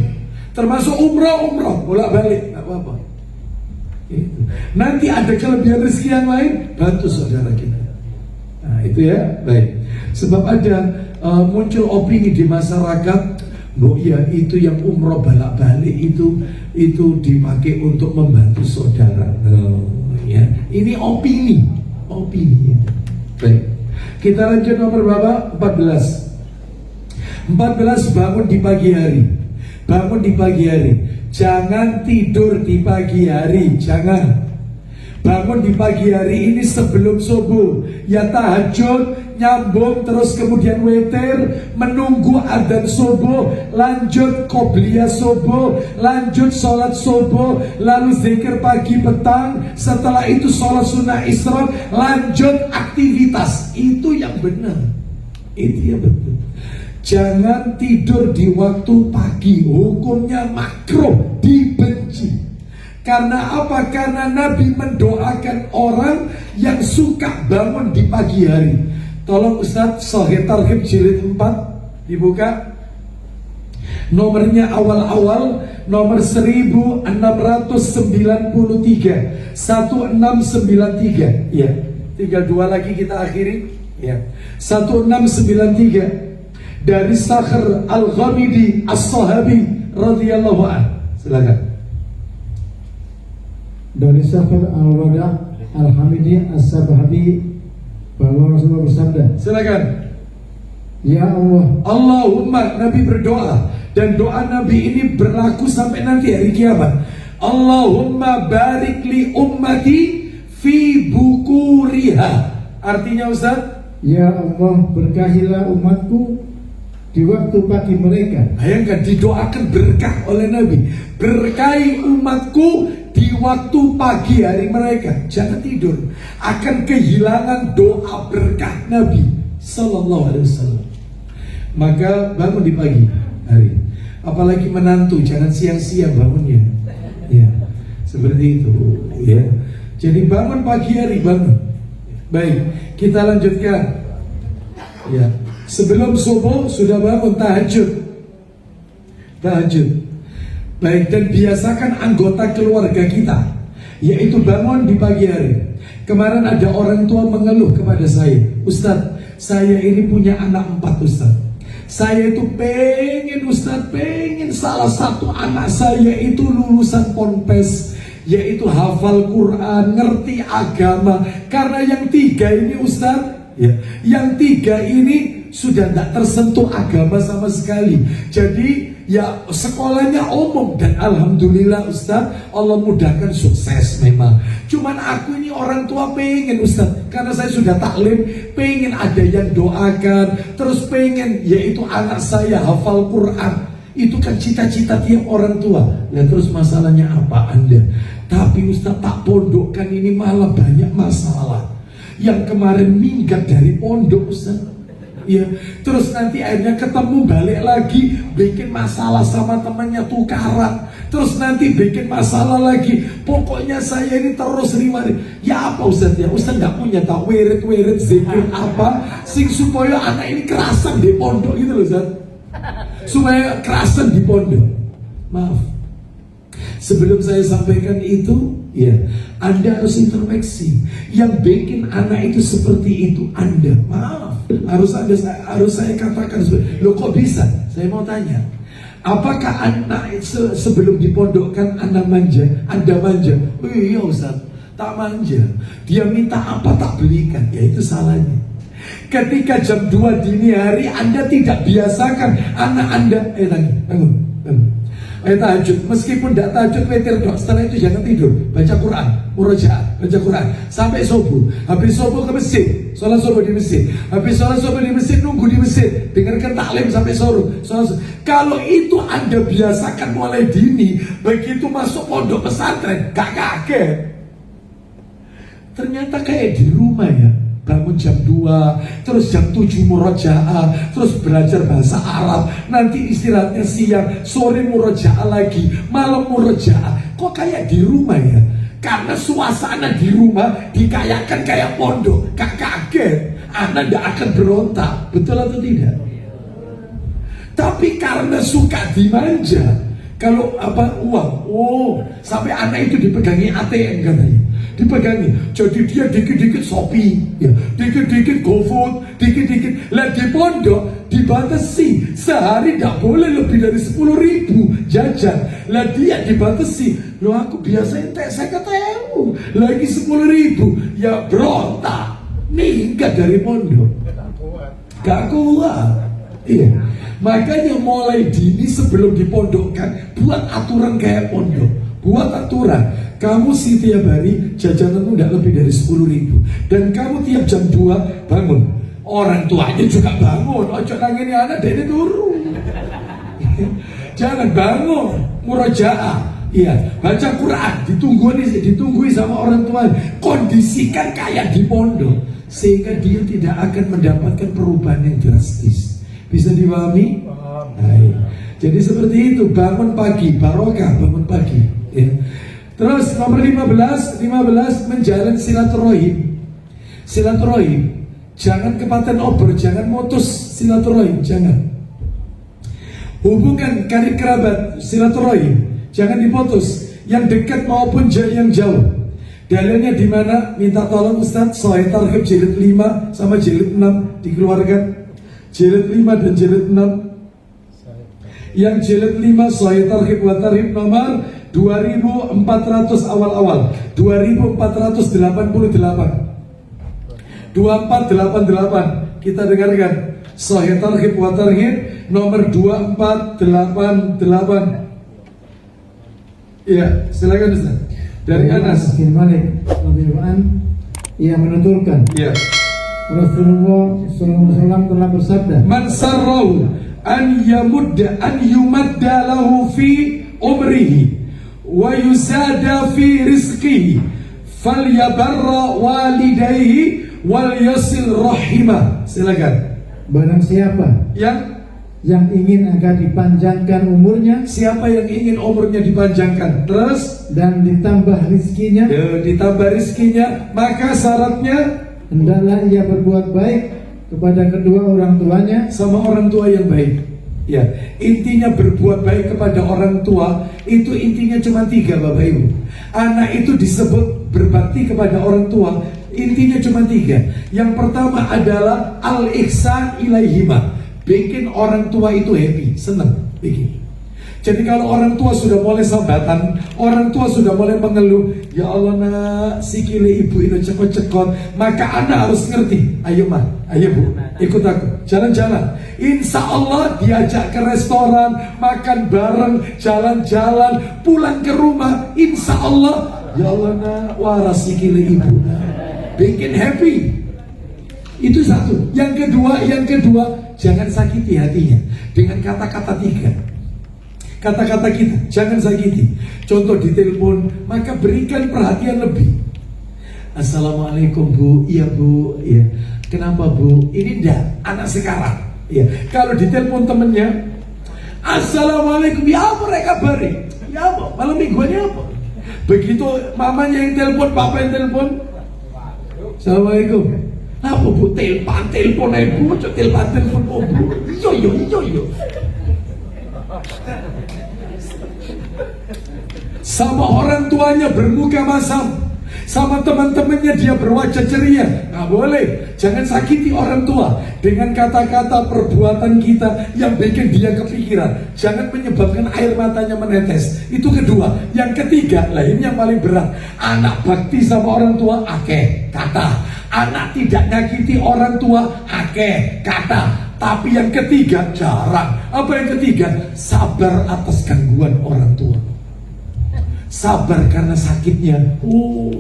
Termasuk umrah bolak-balik, gak apa-apa. Nanti ada kelebihan rezeki yang lain, bantu saudara kita. Nah itu ya, baik. Sebab ada muncul opini di masyarakat Bu, ya itu yang umroh balak-balik itu dipakai untuk membantu saudara. Ya, ini opini. Baik. Kita lanjut nomor berapa? 14. Bangun di pagi hari. Bangun di pagi hari. Jangan tidur di pagi hari. Jangan. Bangun di pagi hari ini sebelum subuh. Ya tahajud, nyambung terus kemudian witir, menunggu adzan subuh, lanjut qobliyah subuh, lanjut sholat subuh, lalu zikir pagi petang, setelah itu sholat sunnah isra, lanjut aktivitas. Itu yang benar. Itu yang benar. Jangan tidur di waktu pagi. Hukumnya makruh, dibenci. Karena apa? Karena Nabi mendoakan orang yang suka bangun di pagi hari. Tolong Ustadz, Sahih Targhib jilid 4 dibuka. Nomornya awal-awal, nomor 1693. 1693. Ya, tinggal 2 lagi kita akhiri. Ya, 1693 dari Sakhr Al-Ghamidi As-Sahabi radhiyallahu anhu. Silakan. Dari Sakhr Al-Wada Al-Hamidi As-Sahabi bahwa Rasulullah bersabda, silakan. Ya Allah, Allahumma, Nabi berdoa, dan doa Nabi ini berlaku sampai nanti hari kiamat. Allahumma barik li ummati fi bukuriha. Artinya Ustaz, ya Allah, berkahilah umatku di waktu pagi mereka. Bayangkan, didoakan berkah oleh Nabi. Berkahi umatku di waktu pagi hari mereka. Jangan tidur, akan kehilangan doa berkah Nabi Sallallahu Alaihi Wasallam. Maka bangun di pagi hari. Apalagi menantu, jangan siang-siang bangunnya. Ya, seperti itu. Ya, jadi bangun pagi hari, bangun. Baik, kita lanjutkan. Ya, sebelum subuh sudah bangun tahajud. Baik, dan biasakan anggota keluarga kita, yaitu bangun di pagi hari. Kemarin ada orang tua mengeluh kepada saya, Ustadz, saya ini punya anak 4 Ustadz. Saya itu pengen salah satu anak saya itu lulusan ponpes, yaitu hafal Quran, ngerti agama. Karena yang 3 ini Ustadz, ya, yang 3 ini sudah tidak tersentuh agama sama sekali. Jadi ya sekolahnya umum, dan alhamdulillah Ustaz, Allah mudahkan sukses memang. Cuman aku ini orang tua pengen Ustaz, karena saya sudah taklim, pengen ada yang doakan, terus pengen yaitu anak saya hafal Quran. Itu kan cita-cita tiap orang tua. Nah terus masalahnya apa Anda? Tapi Ustaz, tak pondokkan ini malah banyak masalah. Yang kemarin minggat dari pondok Ustaz, ya, terus nanti akhirnya ketemu balik lagi, bikin masalah sama temannya, tukaran. Terus nanti bikin masalah lagi. Pokoknya saya ini terus riwari. Ya apa Ustaz ya? Ustaz nggak punya tak wirid zikir apa sing supaya anak ini kerasan di pondok gitu loh Ustaz. Supaya kerasan di pondok. Maaf, sebelum saya sampaikan itu, ya, Anda harus introspeksi. Yang bikin anak itu seperti itu Anda. Maaf, harus saya katakan, loh kok bisa? Saya mau tanya, apakah anak sebelum dipondokkan Anda manja? Oh iya Ustaz, tak manja. Dia minta apa tak belikan, ya itu salahnya. Ketika jam 2 dini hari Anda tidak biasakan anak Anda, bangun. Tahajud, meskipun tidak tahajud witir dok, setelah itu jangan tidur, baca Quran, murojaah, baca Quran sampai subuh. Habis subuh ke masjid, sholat subuh di masjid. Habis sholat subuh di masjid, nunggu di masjid, dengarkan taklim sampai sore. Kalau itu Anda biasakan mulai dini, begitu masuk pondok pesantren, gak kaget. Ternyata kayak di rumah ya, bangun jam 2, terus jam 7 murojaah, terus belajar bahasa Arab, nanti istirahatnya siang, sore murojaah lagi, malam murojaah. Kok kayak di rumah ya? Karena suasana di rumah dikayakan kayak pondok. Gak kaget, Anda tidak akan berontak, betul atau tidak? Tapi karena suka dimanja, kalau uang, sampai anak itu dipegangi ATM katanya, dipegangi. Jadi dia dikit-dikit Shopee, ya, dikit-dikit GoFood, dikit-dikit. Lah di dibatasi sehari tidak boleh lebih dari 10.000 jajan. Lah dia dibatasi, lo aku biasa entek 50.000, lagi 10.000, ya berontak, minggat dari pondok, gak kuat. Iya, makanya mulai dini sebelum dipondokkan, buat aturan kayak pondok, buat aturan. Kamu sih tiap hari jajananmu tidak lebih dari 10.000, dan kamu tiap jam 2 bangun. Orang tuanya juga bangun. Ojo nangini anak dia turun. Jangan bangun, murojaah. Iya, baca Quran, ditungguin sama orang tua. Kondisikan kayak di pondok, sehingga dia tidak akan mendapatkan perubahan yang drastis. Bisa dipahami? Baik. Jadi seperti itu, bangun pagi, barokah bangun pagi. Ya. Terus nomor 15 menjalin silaturahim. Silaturahim, jangan kepaten obor, jangan mutus silaturahim, jangan. Hubungan karib kerabat silaturahim jangan diputus, yang dekat maupun yang jauh. Dalilnya di mana? Minta tolong Ustaz, Sahih Targhib jilid 5 sama jilid 6 dikeluarkan. Jilid 5 dan jilid 6. Yang jilid 5 Sahih Targhib wa Tarhib nomor 2400 awal-awal 2488 2488. Kita dengarkan Sahih Targhib wa Tarhib nomor 2488. Iya, silakan Ustaz. Dari Anas bin Malik radhiyallahu anhu, ia menuturkan, iya, Rasulullah SAW telah bersabda, man sarrahu an yumadda lahu fi umrihi wa yuzada fi rizqihi falyabarra walidayhi wal yasil rahimah. Silakan. barang siapa yang ingin agar dipanjangkan umurnya, siapa yang ingin umurnya dipanjangkan, terus dan ditambah rizkinya, maka syaratnya hendaklah ia berbuat baik kepada kedua orang tuanya, sama orang tua yang baik. Ya, intinya berbuat baik kepada orang tua itu intinya cuma 3, Bapak Ibu. Anak itu disebut berbakti kepada orang tua, intinya cuma 3. Yang pertama adalah al-ihsan ilaihima, bikin orang tua itu happy, senang, bikin. Jadi kalau orang tua sudah mulai sambatan, orang tua sudah mulai mengeluh, ya Allah nak, sikile ibu itu cekot-cekot, maka anak harus ngerti, ayo mah, ayo bu, ikut aku, jalan-jalan. Insya Allah diajak ke restoran, makan bareng, jalan-jalan, pulang ke rumah, insya Allah, ya Allah nak, waras sikile ibu, bikin happy. Itu satu. Yang kedua, jangan sakiti hatinya dengan kata-kata 3. Kata-kata kita, jangan sakiti. Contoh di telepon, maka berikan perhatian lebih. Assalamualaikum bu, iya bu, iya. Kenapa bu? Ini ndak anak sekarang. Iya. Kalau di telepon temennya, Assalamualaikum, ya apa mereka bari? Ya apa? Malam mingguannya apa? Begitu mamanya yang telepon, papa yang telepon, Assalamualaikum. Apa bu? Telepon ibu, telepon bu. Yo. Sama orang tuanya bermuka masam, sama teman-temannya dia berwajah ceria. Nggak boleh. Jangan sakiti orang tua dengan kata-kata perbuatan kita yang bikin dia kepikiran. Jangan menyebabkan air matanya menetes. Itu kedua. Yang ketiga, ini yang paling berat. Anak bakti sama orang tua, akeh kata. Anak tidak nyakiti orang tua, akeh kata. Tapi yang ketiga jarang. Apa yang ketiga? Sabar atas gangguan orang tua. Sabar karena sakitnya. Oh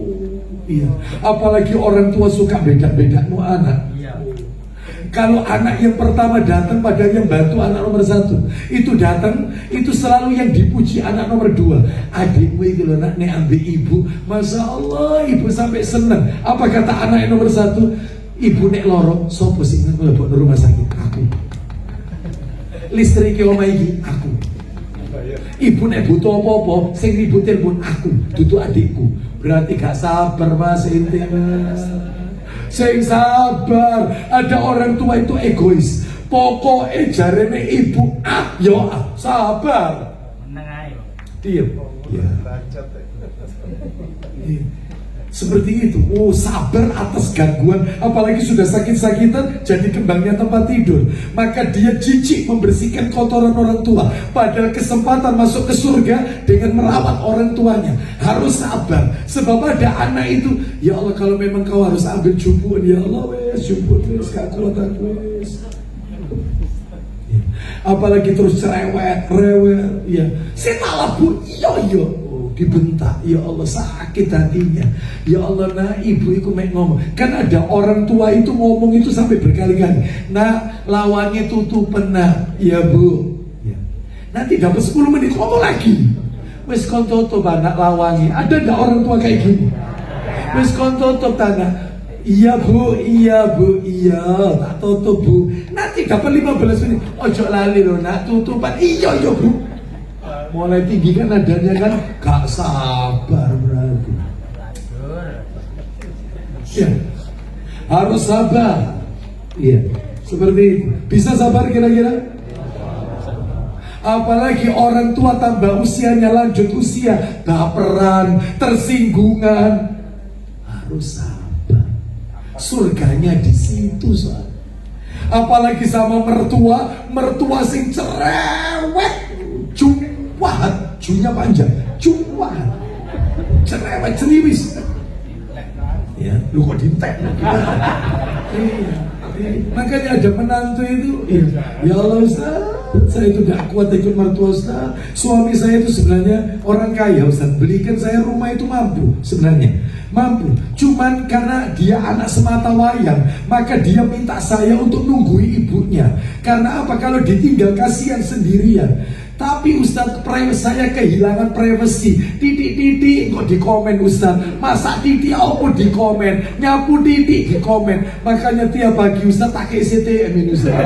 iya. Apalagi orang tua suka beda-beda mau anak. Kalau anak yang pertama datang pada yang bantu anak nomor 1, itu datang, itu selalu yang dipuji anak nomor 2. Adikmu itu loh nak, nek ambil ibu, masya Allah ibu sampai senang. Apa kata anak yang nomor 1? Ibu nek loro, sopo sih ngelebok rumah sakit? Aku. Listrik omah iki, aku. Ibu nek butuh apa-apa, sing ribut telepon aku, dudu adikku. Berarti gak sabar mas inti. Sing sabar. Ada orang tua itu egois. Pokoknya jarene ibu sabar. Meneng ae. Diam. Ya. Seperti itu. Oh, sabar atas gangguan, apalagi sudah sakit-sakitan jadi kembangnya tempat tidur. Maka dia jijik membersihkan kotoran orang tua, padahal kesempatan masuk ke surga dengan merawat orang tuanya. Harus sabar. Sebab ada anak itu, ya Allah kalau memang kau harus ambil jumpuan, ya Allah wes jumpuan wes gak kuat aku wes. Apalagi terus cerewet, rewel, ya. Saya tahu bu, iya. Dibentak, ya Allah sakit hatinya. Ya Allah, nah ibu itu main ngomong. Kan ada orang tua itu ngomong itu sampai berkali-kali. Nah lawannya tutupan, nah ya bu ya. Nanti dapat 10 menit ngomong lagi. Wes kon tutup anak lawangi. Ada enggak orang tua kayak gini? Wes kon tutup tanah. Iya bu, iya tak tutup bu. Nanti dapat 15 menit. Ojo lali loh nak tutupan. Iya bu. Mulai tinggi kan nadanya kan, gak sabar berarti. Ya, harus sabar. Iya, seperti itu. Bisa sabar kira-kira? Apalagi orang tua tambah usianya, lanjut usia, baperan, tersinggungan. Harus sabar. Surganya di situ soal. Apalagi sama mertua sing cerewet, cuwahat, junya panjang, cuwahat, cerewet ceriwis. Ya, lu kok dintek? Makanya ada menantu itu, ya Allah Ustaz, saya itu gak kuat ikut mertua Ustaz. Suami saya itu sebenarnya orang kaya Ustaz, belikan saya rumah itu mampu sebenarnya. Mampu, cuman karena dia anak semata wayang, maka dia minta saya untuk nunggui ibunya. Karena apa? Kalau ditinggal kasihan sendirian. Tapi Ustadz, saya kehilangan privasi. Titik-titik kok di komen Ustadz. Masak titik apa di komen, nyapu titik di komen. Makanya tiap pagi Ustadz pakai CTM ini Ustadz.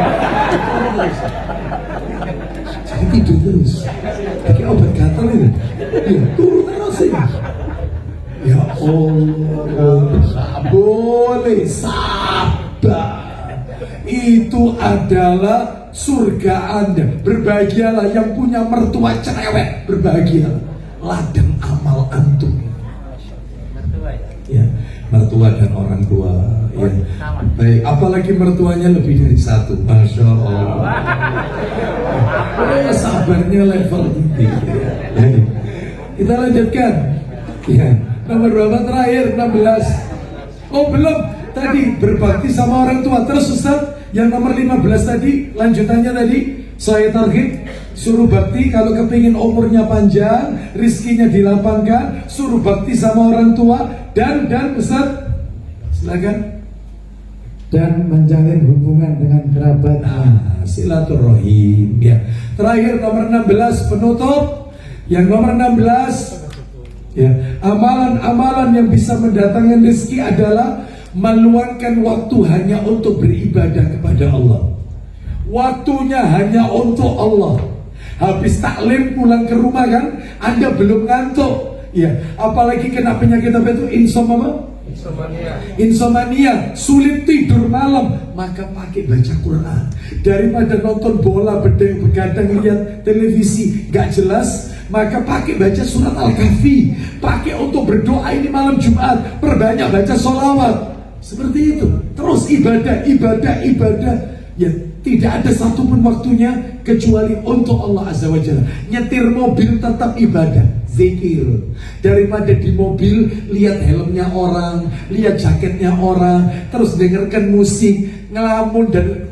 Jadi tidur terus. Pakai obat gatal ini. Turun terus ini. Ya Allah, boleh sabar. Itu adalah surga Anda. Berbahagialah yang punya mertua cerewet. Berbahagialah. Ladang amal antum. Ya, mertua dan orang tua. Ya. Baik, apalagi mertuanya lebih dari satu. Masya Allah. Sabarnya level tinggi. Ya. Kita lanjutkan. Ya. Nomor berapa terakhir? 16. Oh belum. Tadi berbakti sama orang tua. Terus Ustaz, yang nomor 15 tadi, lanjutannya tadi, saya target suruh bakti kalau kepingin umurnya panjang, rizkinya dilapangkan, suruh bakti sama orang tua dan Ustaz, silakan. Dan menjalin hubungan dengan kerabatnya. Silaturahim. Ya. Terakhir nomor 16 penutup. Yang nomor 16, ya, amalan-amalan yang bisa mendatangkan rezeki adalah meluangkan waktu hanya untuk beribadah kepada Allah. Waktunya hanya untuk Allah. Habis taklim pulang ke rumah kan, Anda belum ngantuk. Ya, apalagi kena penyakit apa itu? Insomnia, sulit tidur malam, maka pakai baca Quran. Daripada nonton bola begadang lihat televisi gak jelas, maka pakai baca surat Al-Kahfi. Pakai untuk berdoa ini malam Jumat, perbanyak baca sholawat. Seperti itu. Terus ibadah. Ya, tidak ada satupun waktunya kecuali untuk Allah Azza wa Jalla. Nyetir mobil tetap ibadah, zikir. Daripada di mobil lihat helmnya orang, lihat jaketnya orang, terus dengarkan musik, ngelamun dan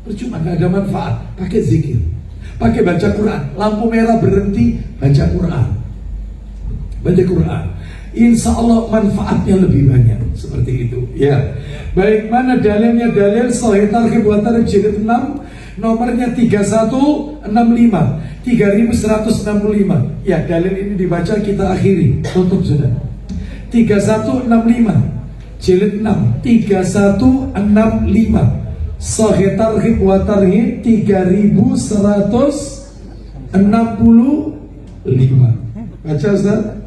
percuma, gak ada manfaat. Pakai zikir, pakai baca Quran. Lampu merah berhenti, baca Quran. Insya Allah manfaatnya lebih banyak. Seperti itu. Ya. Baik, mana dalilnya? Dalil Sahih Targhib wa Tarhib jilid 6, nomornya 3165, 3165. Ya, dalil ini dibaca, kita akhiri. Tutup sudah. 3165 jilid 6, 3165. Sahih Targhib wa Tarhib 3165. Baca Ustaz.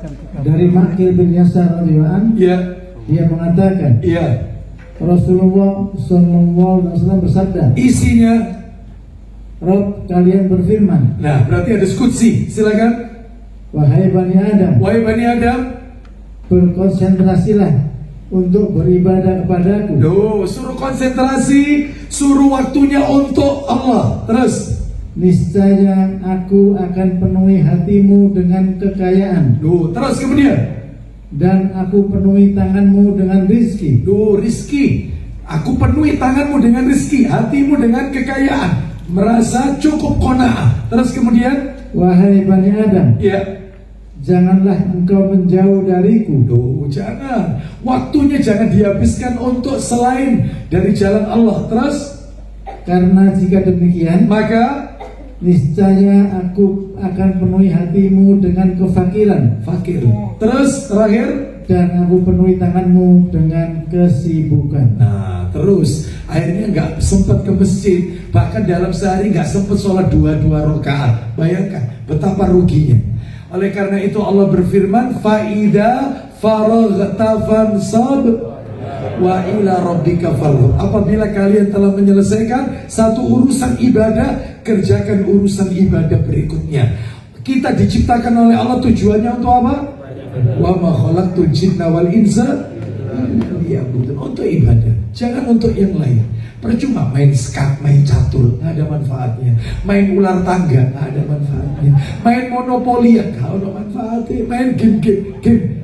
Dari Makil bin Yasar radhiyallahu anhu, Ya. dia mengatakan, Ya. Rasulullah SAW bersabda, Isinya, Rob kalian berfirman, nah berarti ada skutsi. Silakan. wahai Bani Adam, Wahai Bani Adam, berkonsentrasilah untuk beribadah kepadaku. Suruh konsentrasi, suruh waktunya untuk Allah. Terus, niscaya aku akan penuhi hatimu dengan kekayaan. Terus kemudian, dan aku penuhi tanganmu dengan rizki. Rizki. Aku penuhi tanganmu dengan rizki, hatimu dengan kekayaan. Merasa cukup qanaah. Terus kemudian, wahai Bani Adam, ya, janganlah engkau menjauh dariku. Jangan. Waktunya jangan dihabiskan untuk selain dari jalan Allah. Terus, karena jika demikian, maka niscaya aku akan penuhi hatimu dengan kefakiran. Fakir. Terus terakhir, dan aku penuhi tanganmu dengan kesibukan. Nah, terus akhirnya nggak sempat ke masjid, bahkan dalam sehari nggak sempat sholat dua rakaat. Bayangkan betapa ruginya. Oleh karena itu Allah berfirman, faida faraghta fansab wa ila rabbika farghab. Apabila kalian telah menyelesaikan satu urusan ibadah, kerjakan urusan ibadah berikutnya. Kita diciptakan oleh Allah, tujuannya untuk apa? Wa ma khalaqtul jinna wal insa liya'budun, untuk ibadah, jangan untuk yang lain. Percuma main skat, main catur, nggak ada manfaatnya. Main ular tangga, nggak ada manfaatnya. Main monopoli, nggak ada manfaatnya. Main game,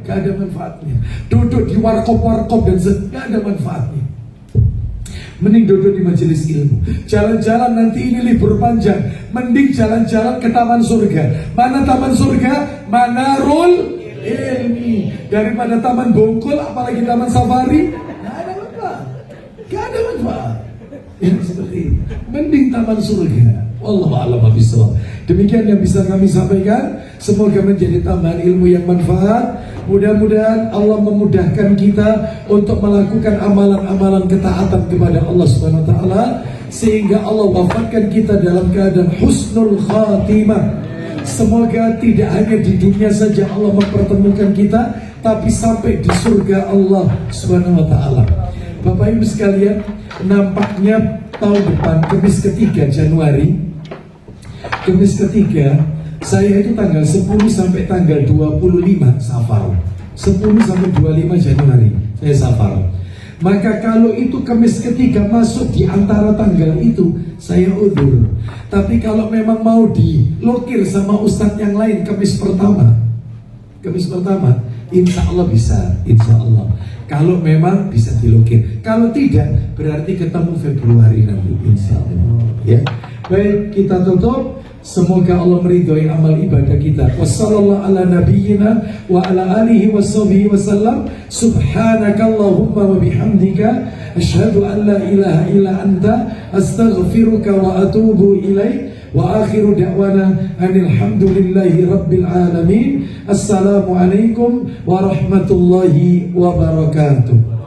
nggak ada manfaatnya. Duduk di warkop dan nggak ada manfaatnya. Mending duduk di majelis ilmu. Jalan-jalan nanti ini libur panjang, mending jalan-jalan ke taman surga. Mana taman surga? Manarul ilmi. Daripada taman Bungkul, apalagi taman safari, nggak ada manfaat. Nggak ada manfaat. Yang seperti itu, mending taman surga. Wallahu a'lam bishawab. Demikian yang bisa kami sampaikan. Semoga menjadi tambahan ilmu yang manfaat. Mudah-mudahan Allah memudahkan kita untuk melakukan amalan-amalan ketaatan kepada Allah Subhanahu wa taala, sehingga Allah wafatkan kita dalam keadaan husnul khatimah. Semoga tidak hanya di dunia saja Allah mempertemukan kita, tapi sampai di surga Allah Subhanahu wa taala. Bapak Ibu sekalian, nampaknya tahun depan Kamis ketiga Januari, Kamis ketiga, saya itu tanggal 10 sampai tanggal 25 Safar. 10 sampai 25 Januari saya Safar. Maka kalau itu Kamis ketiga masuk di antara tanggal itu, saya udzur. Tapi kalau memang mau dilokir sama ustadz yang lain Kamis pertama, insya Allah bisa, insya Allah. Kalau memang bisa dilukir, kalau tidak berarti ketemu Februari nanti, insya Allah. Ya, baik, kita tutup. Semoga Allah meridhoi amal ibadah kita. Wassallallahu ala nabiyyina wa ala alihi washabihi wasallam. Subhanakallahumma wa bihamdika asyhadu an la ilaha illa anta astaghfiruka wa atubu ilaik. Wa akhiru da'wana alhamdulillahi rabbil alamin. Assalamualaikum warahmatullahi wabarakatuh.